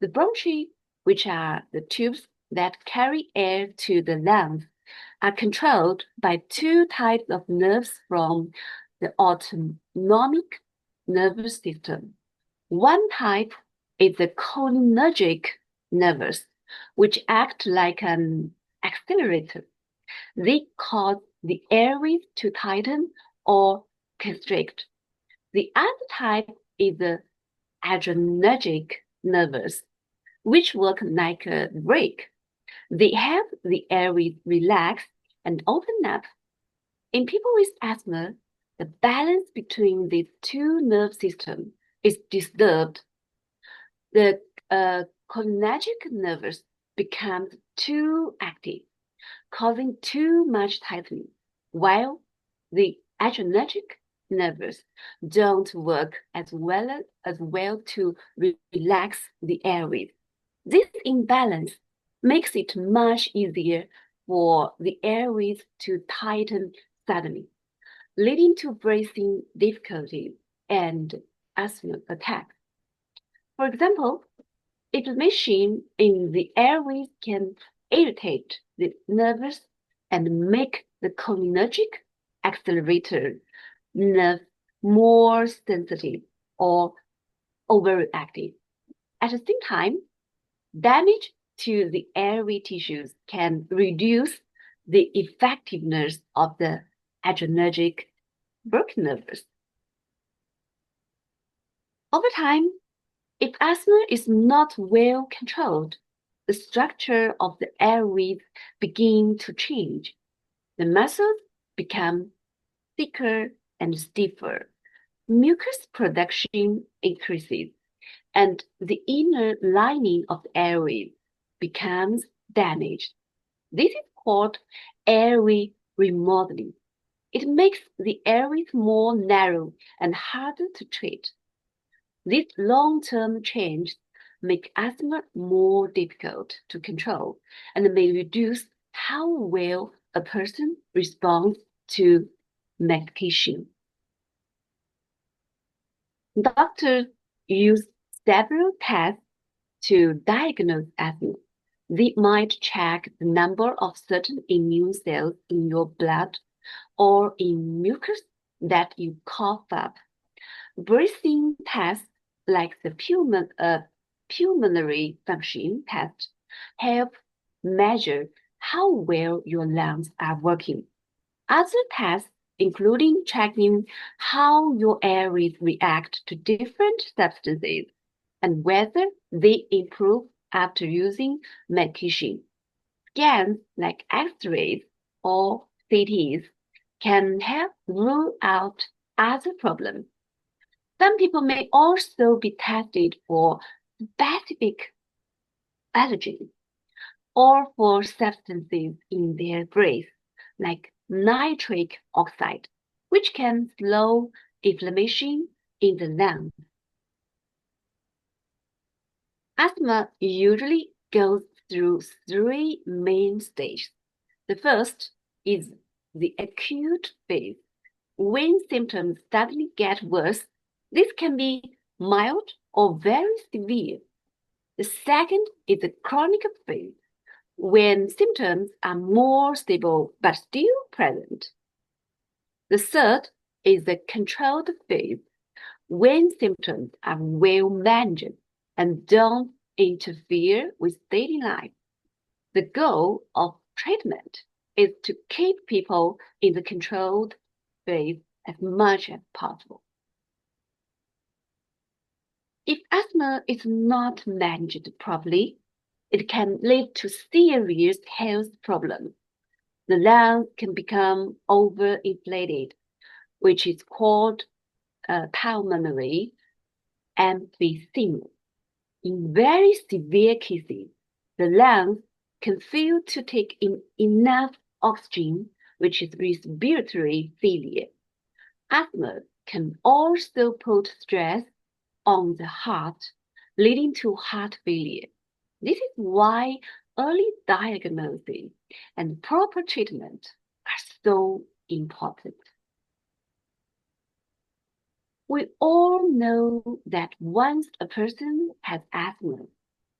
The bronchi, which are the tubes that carry air to the lungs, are controlled by two types of nerves from the autonomic nervous system. One type is the cholinergic nerves, which act like an accelerator. They cause the airways to tighten or constrict. The other type is the adrenergic nerves, which work like a brake. They help the airways relax and open up. In people with asthma, the balance between these two nerve systems is disturbed. The cholinergic nerves become too active, causing too much tightening, while the adrenergic nerves don't work as well to relax the airways. This imbalance makes it much easier for the airways to tighten suddenly, leading to breathing difficulties and asthma attacks. For example, inflammation in the airways can irritate the nerves and make the cholinergic accelerator nerve more sensitive or overactive. At the same time, damage to the airway tissues can reduce the effectiveness of the adrenergic broken nerves. Over time, if asthma is not well controlled, the structure of the airways begin to change. The muscles become thicker and stiffer. Mucus production increases, and the inner lining of the airway becomes damaged. This is called airway remodeling. It makes the airways more narrow and harder to treat. These long-term changes make asthma more difficult to control and may reduce how well a person responds to medication. Doctors use several tests to diagnose asthma. They might check the number of certain immune cells in your blood or in mucus that you cough up. Breathing tests like the pulmonary function test help measure how well your lungs are working. Other tests, including checking how your airways react to different substances and whether they improve after using medication. Scans like X-rays or CTs can help rule out other problems. Some people may also be tested for specific allergens or for substances in their breath, like nitric oxide, which can slow inflammation in the lungs. Asthma usually goes through three main stages. The first is the acute phase. When symptoms suddenly get worse, this can be mild or very severe. The second is the chronic phase, when symptoms are more stable but still present. The third is the controlled phase, when symptoms are well managed and don't interfere with daily life. The goal of treatment is to keep people in the controlled phase as much as possible. If asthma is not managed properly, it can lead to serious health problems. The lungs can become overinflated, which is called pulmonary emphysema. In very severe cases, the lungs can fail to take in enough oxygen, which is respiratory failure. Asthma can also put stress on the heart, leading to heart failure. This is why early diagnosis and proper treatment are so important. We all know that once a person has asthma,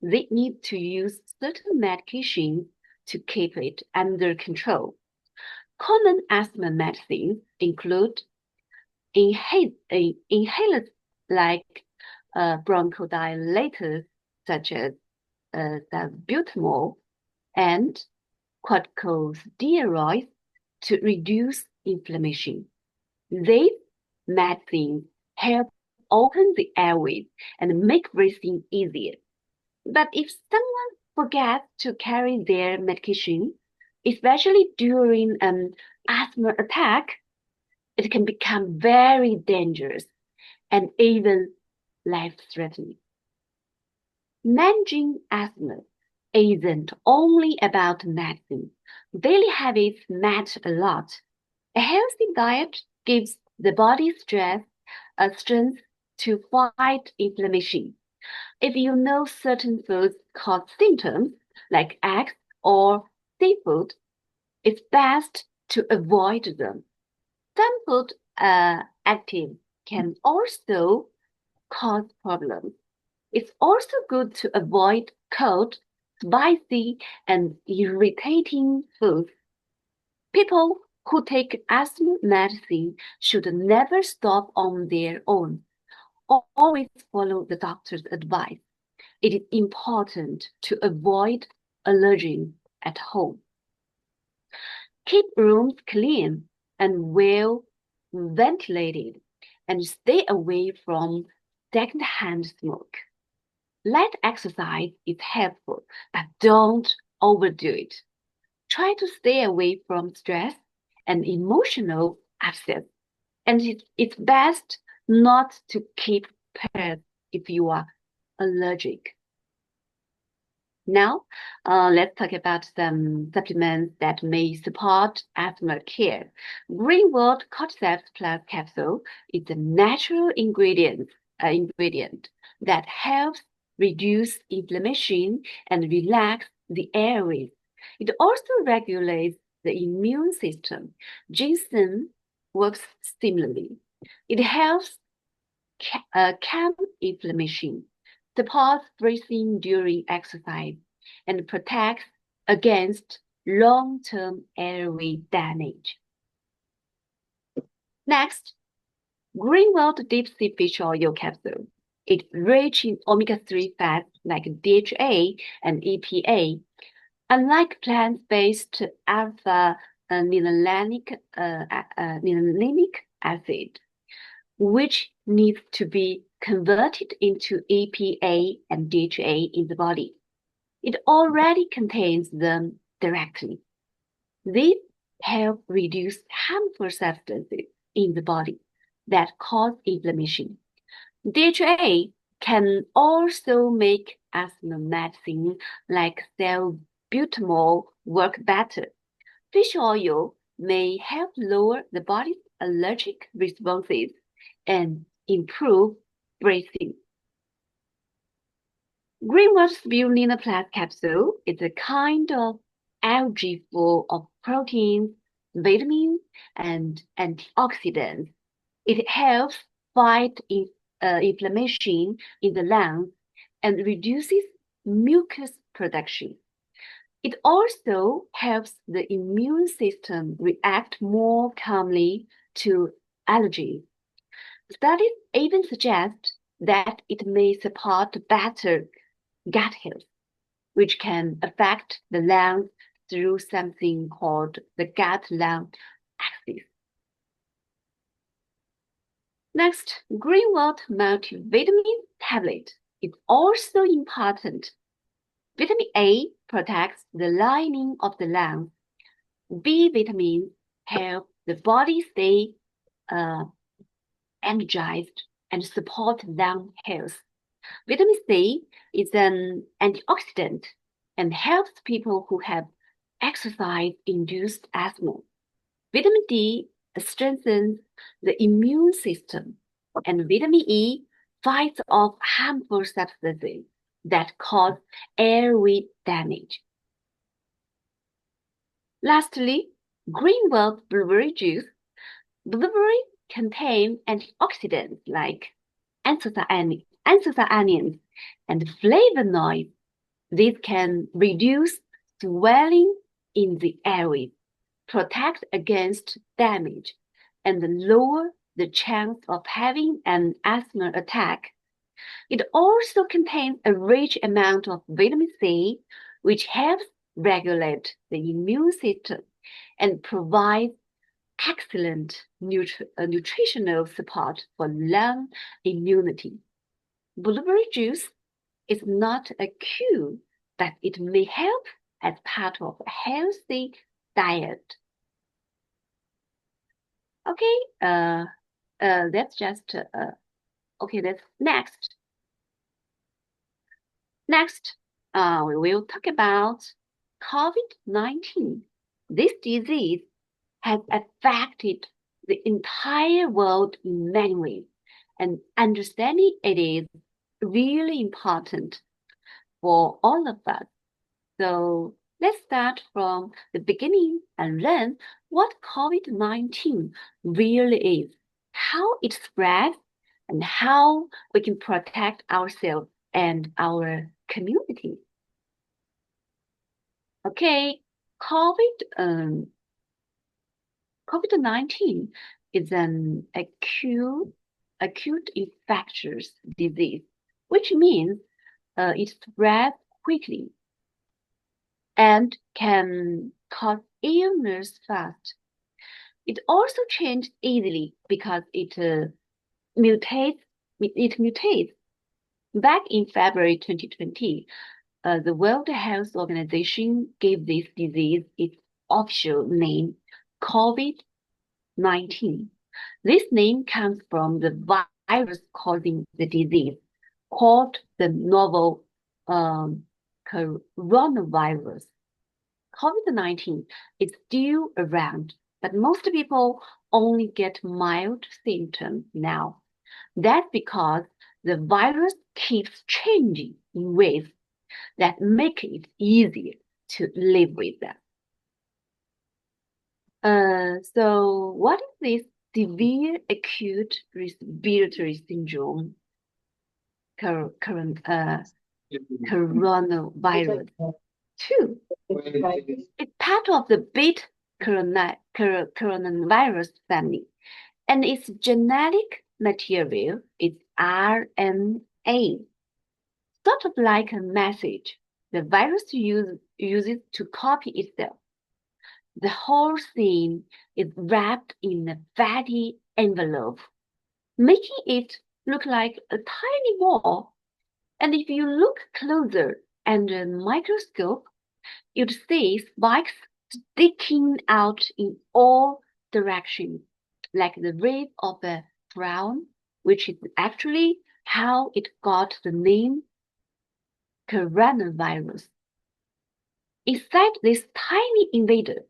they need to use certain medications to keep it under control. Common asthma medicines include inhalers like bronchodilators such as salbutamol and corticosteroids to reduce inflammation. These medicines help open the airways and make breathing easier. But if someone forgets to carry their medication, especially during an asthma attack, it can become very dangerous and even life-threatening. Managing asthma isn't only about medicine. Daily habits matter a lot. A healthy diet gives the body strength to fight inflammation. If you know certain foods cause symptoms, like eggs or seafood, it's best to avoid them. Some food active can also cause problems. It's also good to avoid cold, spicy, and irritating foods. People who take asthma medicine should never stop on their own. Always follow the doctor's advice. It is important to avoid allergens at home. Keep rooms clean and well ventilated, and stay away from secondhand smoke. Light exercise is helpful, but don't overdo it. Try to stay away from stress and emotional upset. And it's best not to keep pets if you are allergic. Now, let's talk about some supplements that may support asthma care. Greenwood Cordyceps Plus capsule is a natural ingredient that helps reduce inflammation and relax the airways. It also regulates the immune system. Ginseng works similarly. It helps calm inflammation, supports breathing during exercise, and protects against long-term airway damage. Next, Greenwald Deep Sea Fish Oil Capsule. It's rich in omega-3 fats like DHA and EPA. Unlike plant-based alpha-linolenic acid, which needs to be converted into EPA and DHA in the body. It already contains them directly. These help reduce harmful substances in the body that cause inflammation. DHA can also make asthma medicine like salbutamol work better. Fish oil may help lower the body's allergic responses and improve breathing. Greenwood spirulina plus capsule is a kind of algae full of proteins, vitamins, and antioxidants. It helps fight inflammation in the lungs and reduces mucus production. It also helps the immune system react more calmly to allergies. Studies even suggest that it may support better gut health, which can affect the lungs through something called the gut-lung axis. Next, Greenwood multivitamin tablet is also important. Vitamin A protects the lining of the lungs. B vitamins help the body stay energized and support lung health. Vitamin C is an antioxidant and helps people who have exercise-induced asthma. Vitamin D strengthens the immune system, and vitamin E fights off harmful substances that cause airway damage. Lastly, Greenwell blueberry juice. Blueberry contain antioxidants like anthocyanins and flavonoids. These can reduce swelling in the airways, protect against damage, and lower the chance of having an asthma attack. It also contains a rich amount of vitamin C, which helps regulate the immune system and provides excellent nutritional support for lung immunity. Blueberry juice is not a cure, but it may help as part of a healthy diet. Okay, that's just okay. That's next. Next, we will talk about COVID-19. This disease has affected the entire world in many ways, and understanding it is really important for all of us. So let's start from the beginning and learn what COVID-19 really is, how it spreads, and how we can protect ourselves and our community. Okay, COVID-19 is an acute infectious disease, which means it spreads quickly and can cause illness fast. It also changes easily because it mutates. It mutates. Back in February 2020, the World Health Organization gave this disease its official name, COVID-19. This name comes from the virus causing the disease, called the novel coronavirus. COVID-19 is still around, but most people only get mild symptoms now. That's because the virus keeps changing in ways that make it easier to live with them. So what is this severe acute respiratory syndrome, coronavirus 2? It's part of the beta coronavirus family, and its genetic material is RNA. Sort of like a message the virus uses to copy itself. The whole thing is wrapped in a fatty envelope, making it look like a tiny ball. And if you look closer under a microscope, you'd see spikes sticking out in all directions, like the rib of a frown, which is actually how it got the name coronavirus. Inside this tiny invader,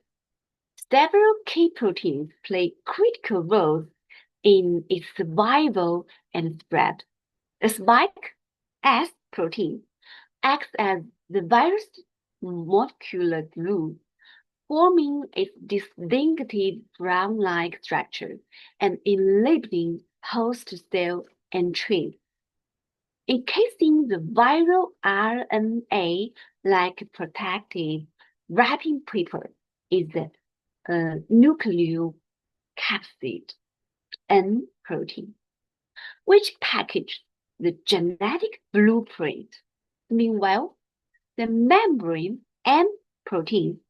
several key proteins play critical roles in its survival and spread. The spike S protein acts as the virus molecular glue, forming its distinctive brown-like structure and inhibiting host cell entry. Encasing the viral RNA like protective wrapping paper is the nucleocapsid N protein, which packages the genetic blueprint. Meanwhile, the membrane N protein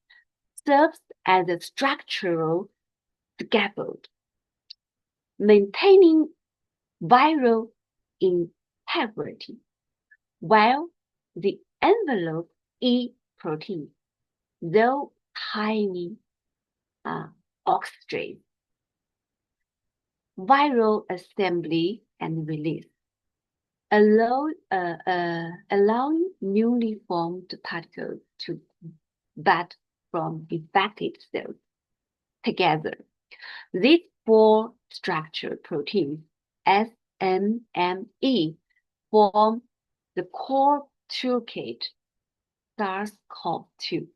serves as a structural scaffold, maintaining viral integrity, while the envelope E protein, though tiny, orchestrates viral assembly and release, allowing newly formed particles to bud from infected cells together. These four structured proteins, SNME, form the core toolkit SARS-CoV-2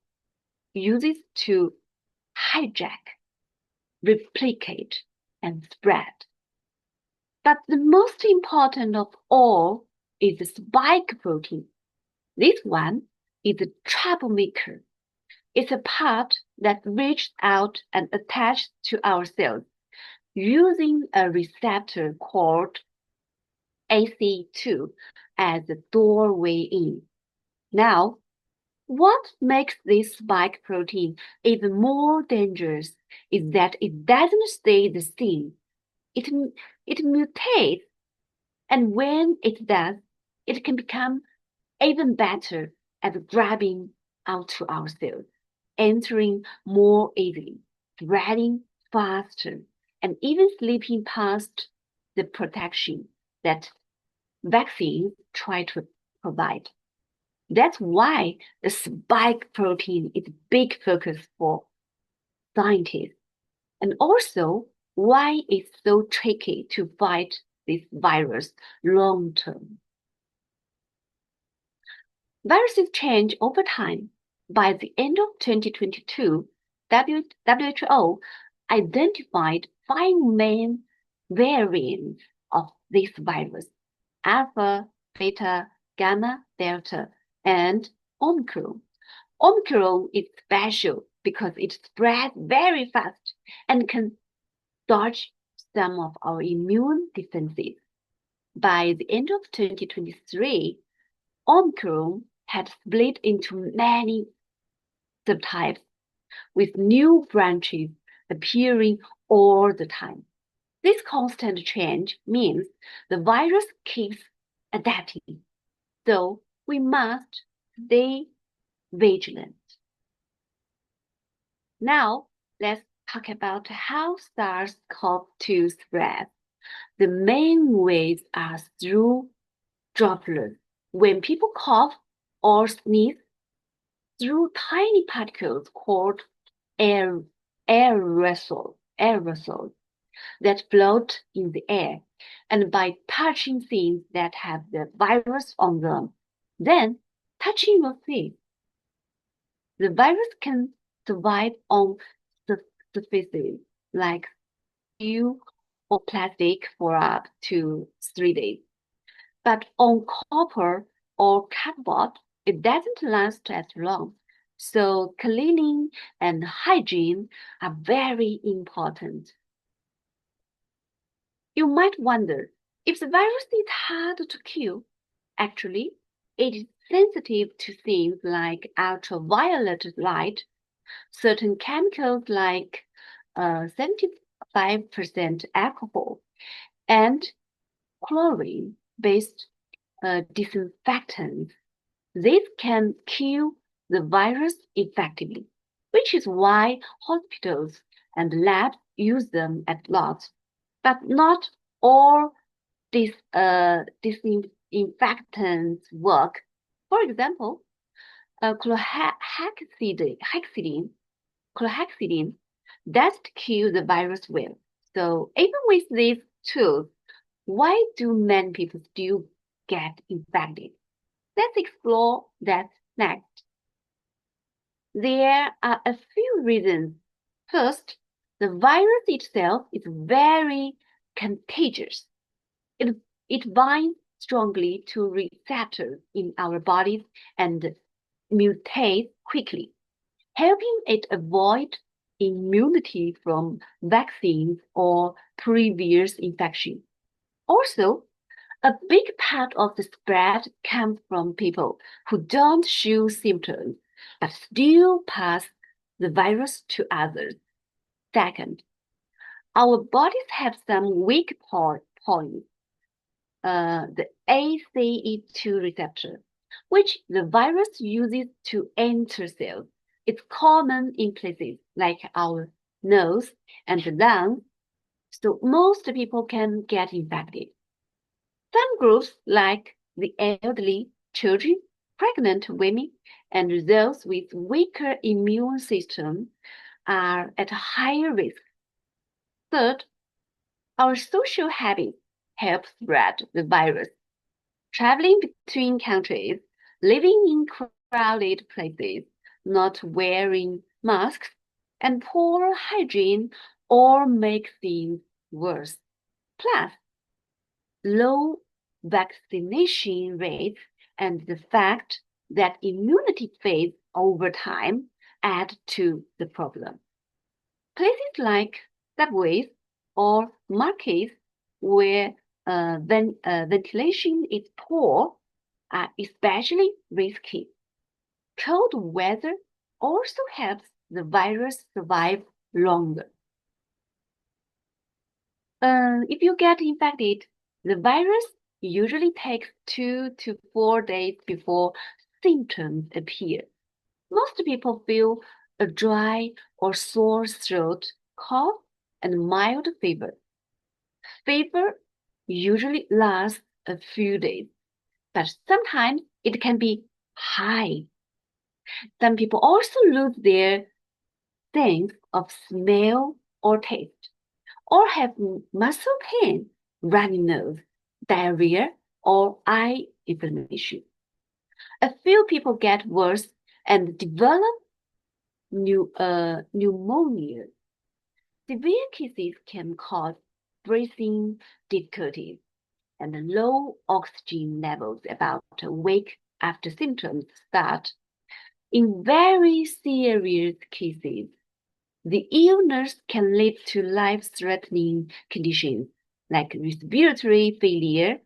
uses to hijack, replicate, and spread. But the most important of all is the spike protein. This one is a troublemaker. It's a part that reaches out and attaches to our cells using a receptor called AC2 as the doorway in. Now, what makes this spike protein even more dangerous is that it doesn't stay the same. It mutates, and when it does, it can become even better at grabbing onto our cells, entering more easily, spreading faster, and even slipping past the protection that vaccines try to provide. That's why the spike protein is a big focus for scientists, and also why it's so tricky to fight this virus long term. Viruses change over time. By the end of 2022, WHO identified 5 main variants of this virus: Alpha, Beta, Gamma, Delta, and Omicron. Omicron is special because it spreads very fast and can dodge some of our immune defenses. By the end of 2023, Omicron had split into many subtypes, with new branches appearing all the time. This constant change means the virus keeps adapting, so we must stay vigilant. Now, let's talk about how SARS-CoV-2 spreads. The main ways are through droplets. When people cough or sneeze, through tiny particles called aerosols that float in the air, and by touching things that have the virus on them. Then, touching your face. The virus can survive on surfaces like steel or plastic for up to 3 days. But on copper or cardboard, it doesn't last as long. So cleaning and hygiene are very important. You might wonder, if the virus is hard to kill, actually, it is sensitive to things like ultraviolet light, certain chemicals like 75% alcohol, and chlorine-based disinfectants. This can kill the virus effectively, which is why hospitals and labs use them a lot. But not all disinfectants work. For example, chlorhexidine doesn't kill the virus well. So even with these tools, why do many people still get infected? Let's explore that next. There are a few reasons. First, the virus itself is very contagious. It, it binds strongly to receptors in our bodies and mutates quickly, helping it avoid immunity from vaccines or previous infection. Also, a big part of the spread comes from people who don't show symptoms but still pass the virus to others. Second, our bodies have some weak points, the ACE2 receptor, which the virus uses to enter cells. It's common in places like our nose and lungs, so most people can get infected. Some groups, like the elderly, children, pregnant women, and those with weaker immune system, are at higher risk. Third, our social habits help spread the virus. Traveling between countries, living in crowded places, not wearing masks, and poor hygiene all make things worse. Plus, low vaccination rates and the fact that immunity fades over time add to the problem. Places like subways or markets where ventilation is poor are especially risky. Cold weather also helps the virus survive longer. If you get infected, the virus usually takes 2 to 4 days before symptoms appear. Most people feel a dry or sore throat, cough, and mild fever. Fever usually lasts a few days, but sometimes it can be high. Some people also lose their sense of smell or taste, or have muscle pain, runny nose, diarrhea, or eye inflammation. A few people get worse and develop pneumonia. Severe cases can cause breathing difficulties and low oxygen levels about a week after symptoms start. In very serious cases, the illness can lead to life-threatening conditions like respiratory failure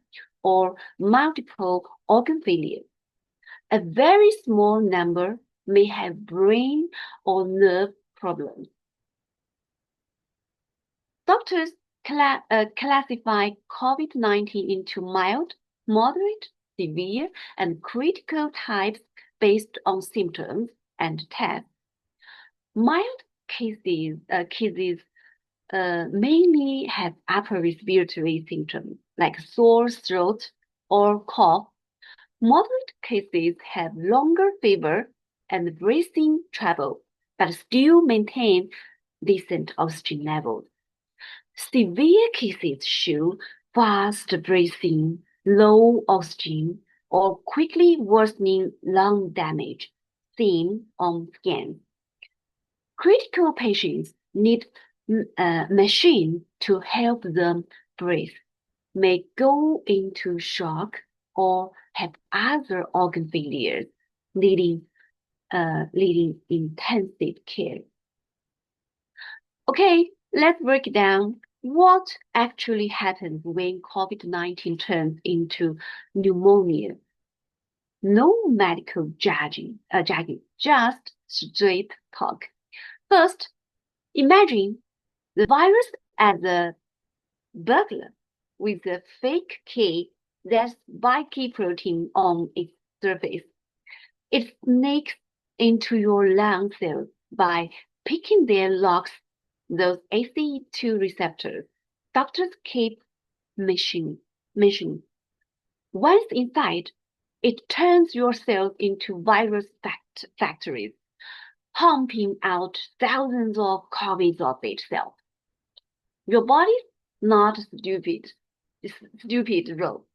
or multiple organ failure. A very small number may have brain or nerve problems. Doctors classify COVID-19 into mild, moderate, severe, and critical types based on symptoms and tests. Mild cases mainly have upper respiratory symptoms like sore throat or cough. Moderate cases have longer fever and breathing trouble, but still maintain decent oxygen levels. Severe cases show fast breathing, low oxygen, or quickly worsening lung damage seen on scans. Critical patients need machines to help them breathe, may go into shock, or have other organ failures, needing intensive care. Okay, let's break down what actually happens when COVID-19 turns into pneumonia. No medical jargon, just straight talk. First, imagine the virus as a burglar with a fake key that's spiky protein on its surface. It sneaks into your lung cells by picking their locks, those ACE2 receptors. Doctors keep mentioning. Once inside, it turns your cells into virus factories, pumping out thousands of copies of itself. Your body's not stupid. It's stupid role.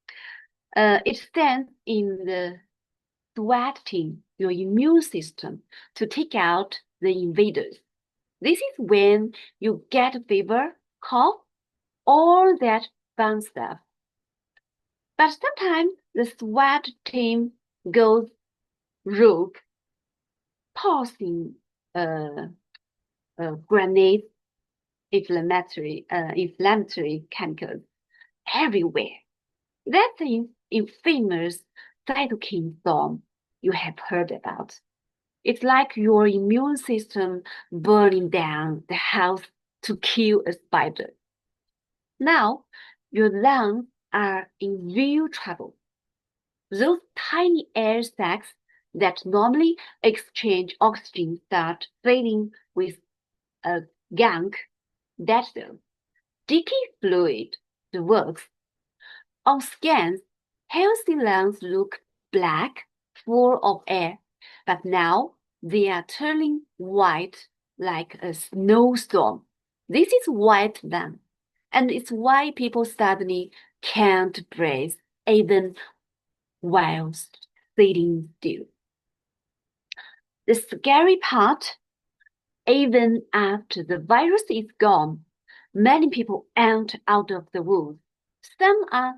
It stands in the sweating your immune system to take out the invaders. This is when you get a fever, cough, all that fun stuff. But sometimes the SWAT team goes rogue, tossing grenades, inflammatory chemicals everywhere. That's the infamous cytokine storm you have heard about. It's like your immune system burning down the house to kill a spider. Now, your lungs are in real trouble. Those tiny air sacs that normally exchange oxygen start filling with a gunk, dead cells, sticky fluid, the works. On scans, healthy lungs look black, full of air, but now they are turning white like a snowstorm. This is white lung, and it's why people suddenly can't breathe even while sitting still. The scary part, even after the virus is gone, many people aren't out of the woods. Some are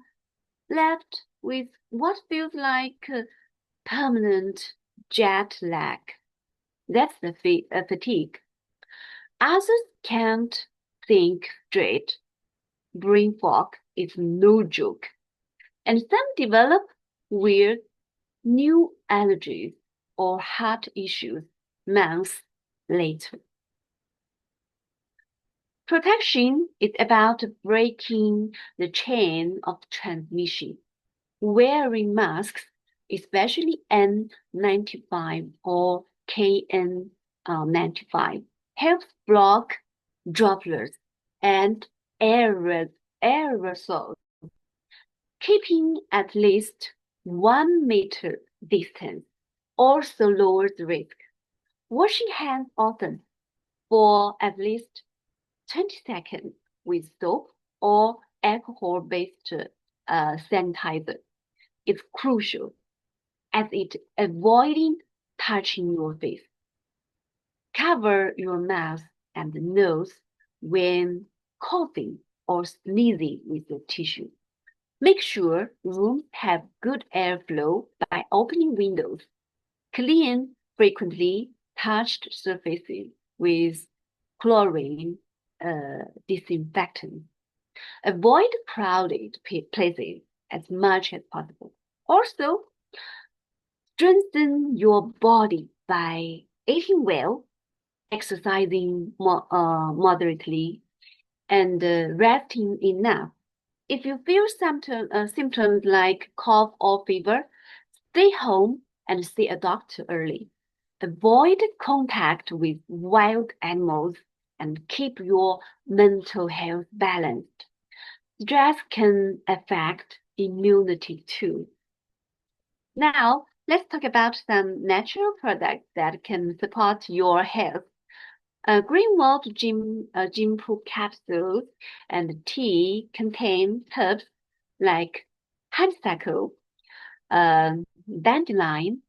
left with what feels like permanent jet lag. That's the fatigue. Others can't think straight. Brain fog is no joke. And some develop weird new allergies or heart issues months later. Protection is about breaking the chain of transmission. Wearing masks, especially N95 or KN95, helps block droplets and aerosols, keeping at least 1 meter distance also lowers risk. Washing hands often for at least 20 seconds with soap or alcohol-based sanitizer is crucial as it avoiding touching your face. Cover your mouth and nose when coughing or sneezing with a tissue. Make sure rooms have good airflow by opening windows. Clean frequently touched surfaces with chlorine disinfectant. Avoid crowded places as much as possible. Also, strengthen your body by eating well, exercising moderately, and resting enough. If you feel symptoms like cough or fever, stay home and see a doctor early. Avoid contact with wild animals and keep your mental health balanced. Stress can affect immunity too. Now, let's talk about some natural products that can support your health. Greenwald gym poop capsules and tea contain herbs like honeysuckle, dandelion,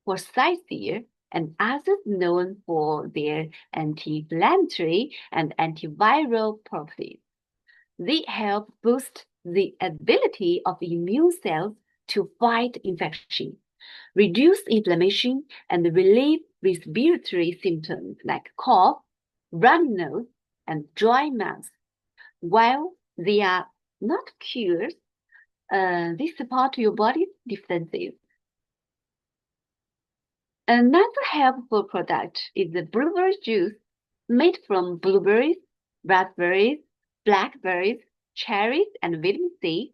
forsythia, and others known for their anti-inflammatory and antiviral properties. They help boost the ability of immune cells to fight infection, reduce inflammation, and relieve respiratory symptoms like cough, runny nose, and dry mouth. While they are not cures, they support your body's defenses. Another helpful product is the blueberry juice made from blueberries, raspberries, blackberries, cherries, and vitamin C.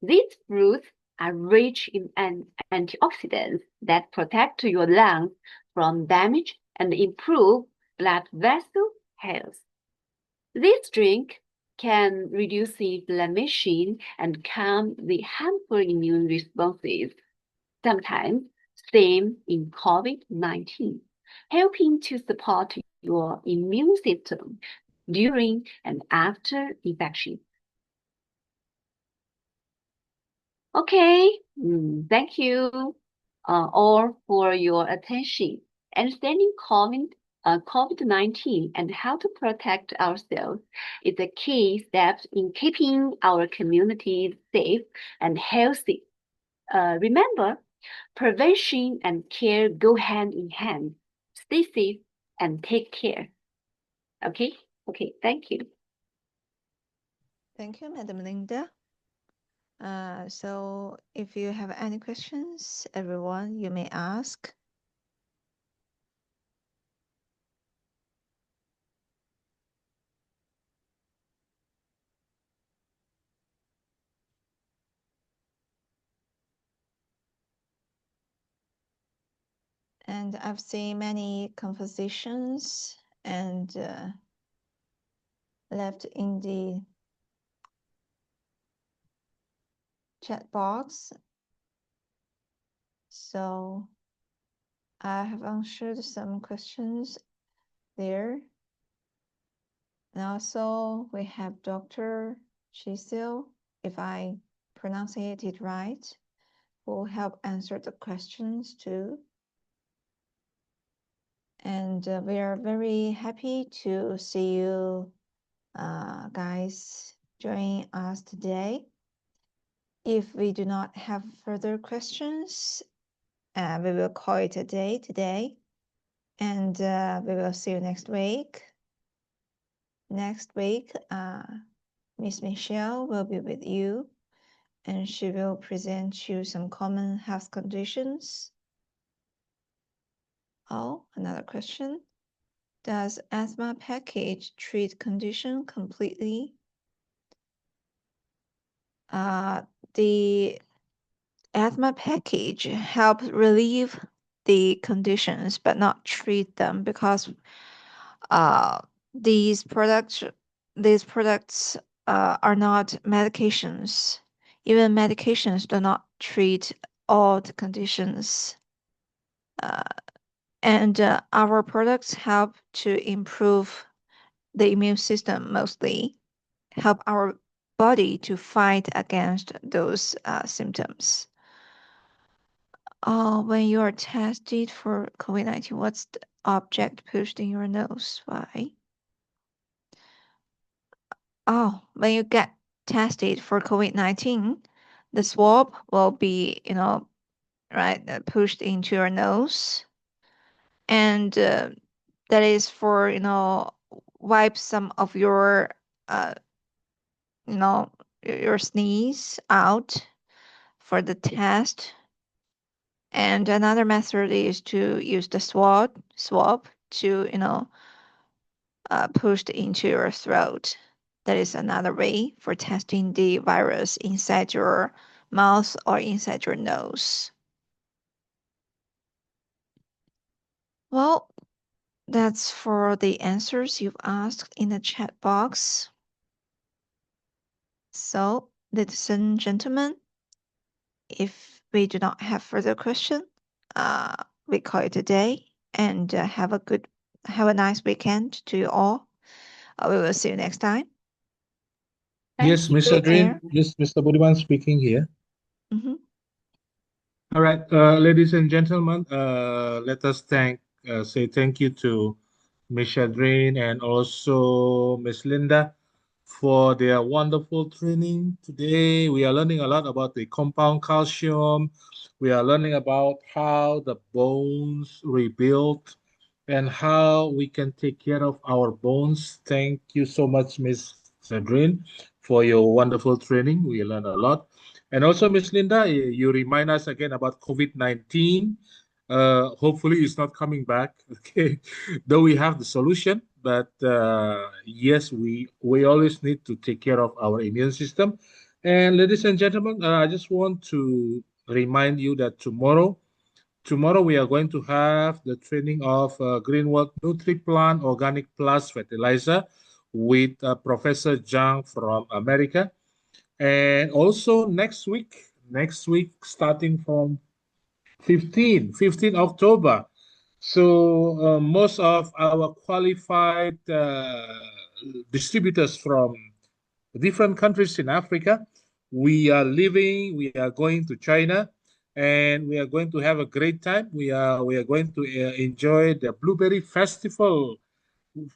These fruits are rich in antioxidants that protect your lungs from damage and improve blood vessel health. This drink can reduce inflammation and calm the harmful immune responses, sometimes same in COVID-19, helping to support your immune system during and after infection. Okay, thank you. all for your attention. Understanding COVID-19 and how to protect ourselves is a key step in keeping our communities safe and healthy. Remember, prevention and care go hand in hand. Stay safe and take care. Okay? Okay, thank you. Thank you, Madam Linda. So if you have any questions, everyone, you may ask. And I've seen many conversations and left in the chat box. So I have answered some questions there. And also we have Dr. Chisel, if I pronounce it right, who help answer the questions too. And we are very happy to see you guys join us today. If we do not have further questions, we will call it a day today. And we will see you next week. Next week, Miss Michelle will be with you, and she will present you some common health conditions. Oh, another question. Does asthma package treat condition completely? The asthma package helps relieve the conditions but not treat them because uh, these products are not medications. Even medications do not treat all the conditions. And our products help to improve the immune system mostly, help our body to fight against those symptoms. When you are tested for COVID-19, what's the object pushed in your nose? Why? Oh, when you get tested for COVID-19, the swab will be, right, pushed into your nose. And that is for, wipe some of your, you know, your sneeze out for the test. And another method is to use the swab to, pushed into your throat. That is another way for testing the virus inside your mouth or inside your nose. Well, that's for the answers you've asked in the chat box. So, ladies and gentlemen, if we do not have further question, we call it a day and have a nice weekend to you all. We will see you next time. Thank Yes, you. Miss Take Adrian. care. Yes, Mr. Budiman speaking here. Mm-hmm. All right, ladies and gentlemen, let us say thank you to Miss Adrian and also Miss Linda for their wonderful training today. We are learning a lot about the compound calcium. We are learning about how the bones rebuild and how we can take care of our bones. Thank you so much, Miss Adrian, for your wonderful training. We learned a lot. And also, Miss Linda, you remind us again about COVID-19. Hopefully, it's not coming back. Okay, though we have the solution, but yes, we always need to take care of our immune system. And ladies and gentlemen, I just want to remind you that tomorrow we are going to have the training of Greenwood NutriPlant Organic Plus Fertilizer with Professor Zhang from America. And also next week, starting from 15 October. So most of our qualified distributors from different countries in Africa, we are going to China. and we are going to have a great time. We are going to enjoy the Blueberry Festival in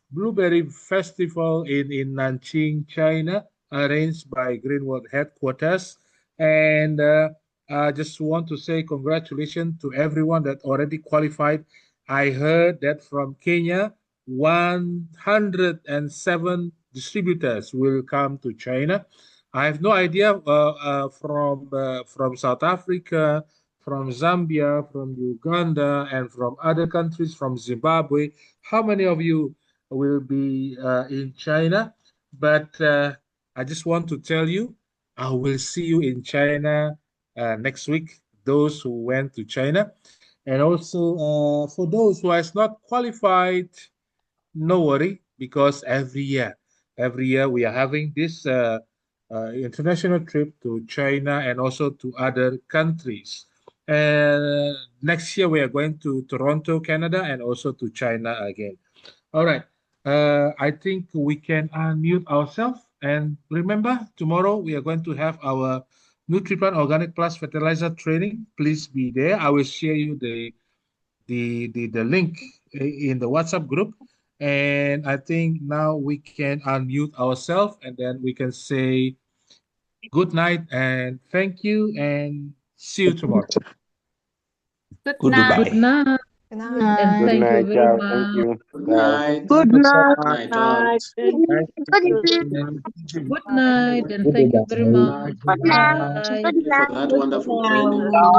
Nanjing, China, arranged by Greenwood Headquarters. And I just want to say congratulations to everyone that already qualified. I heard that from Kenya, 107 distributors will come to China. I have no idea from South Africa, from Zambia, from Uganda, and from other countries, from Zimbabwe. How many of you will be in China? But I just want to tell you, I will see you in China next week. Those who went to China, and also for those who has not qualified, no worry, because every year we are having this international trip to China and also to other countries. And next year we are going to Toronto, Canada, and also to China again. All right. I think we can unmute ourselves. And remember, tomorrow we are going to have our NutriPlan Organic Plus Fertilizer training. Please be there. I will share you the link in the WhatsApp group. And I think now we can unmute ourselves and then we can say good night and thank you and see you tomorrow. Good Goodbye. Good night. night, Good and night. thank Good you night, very ciao. Thank much. you. Good Ciao. night. Good Thank you so night. Good much. night, all. Night. Thank Nice Good to meet night. you. Good night, and thank you very Bye. much. Good night. Bye. Good Thank you for night. that Good wonderful training. night.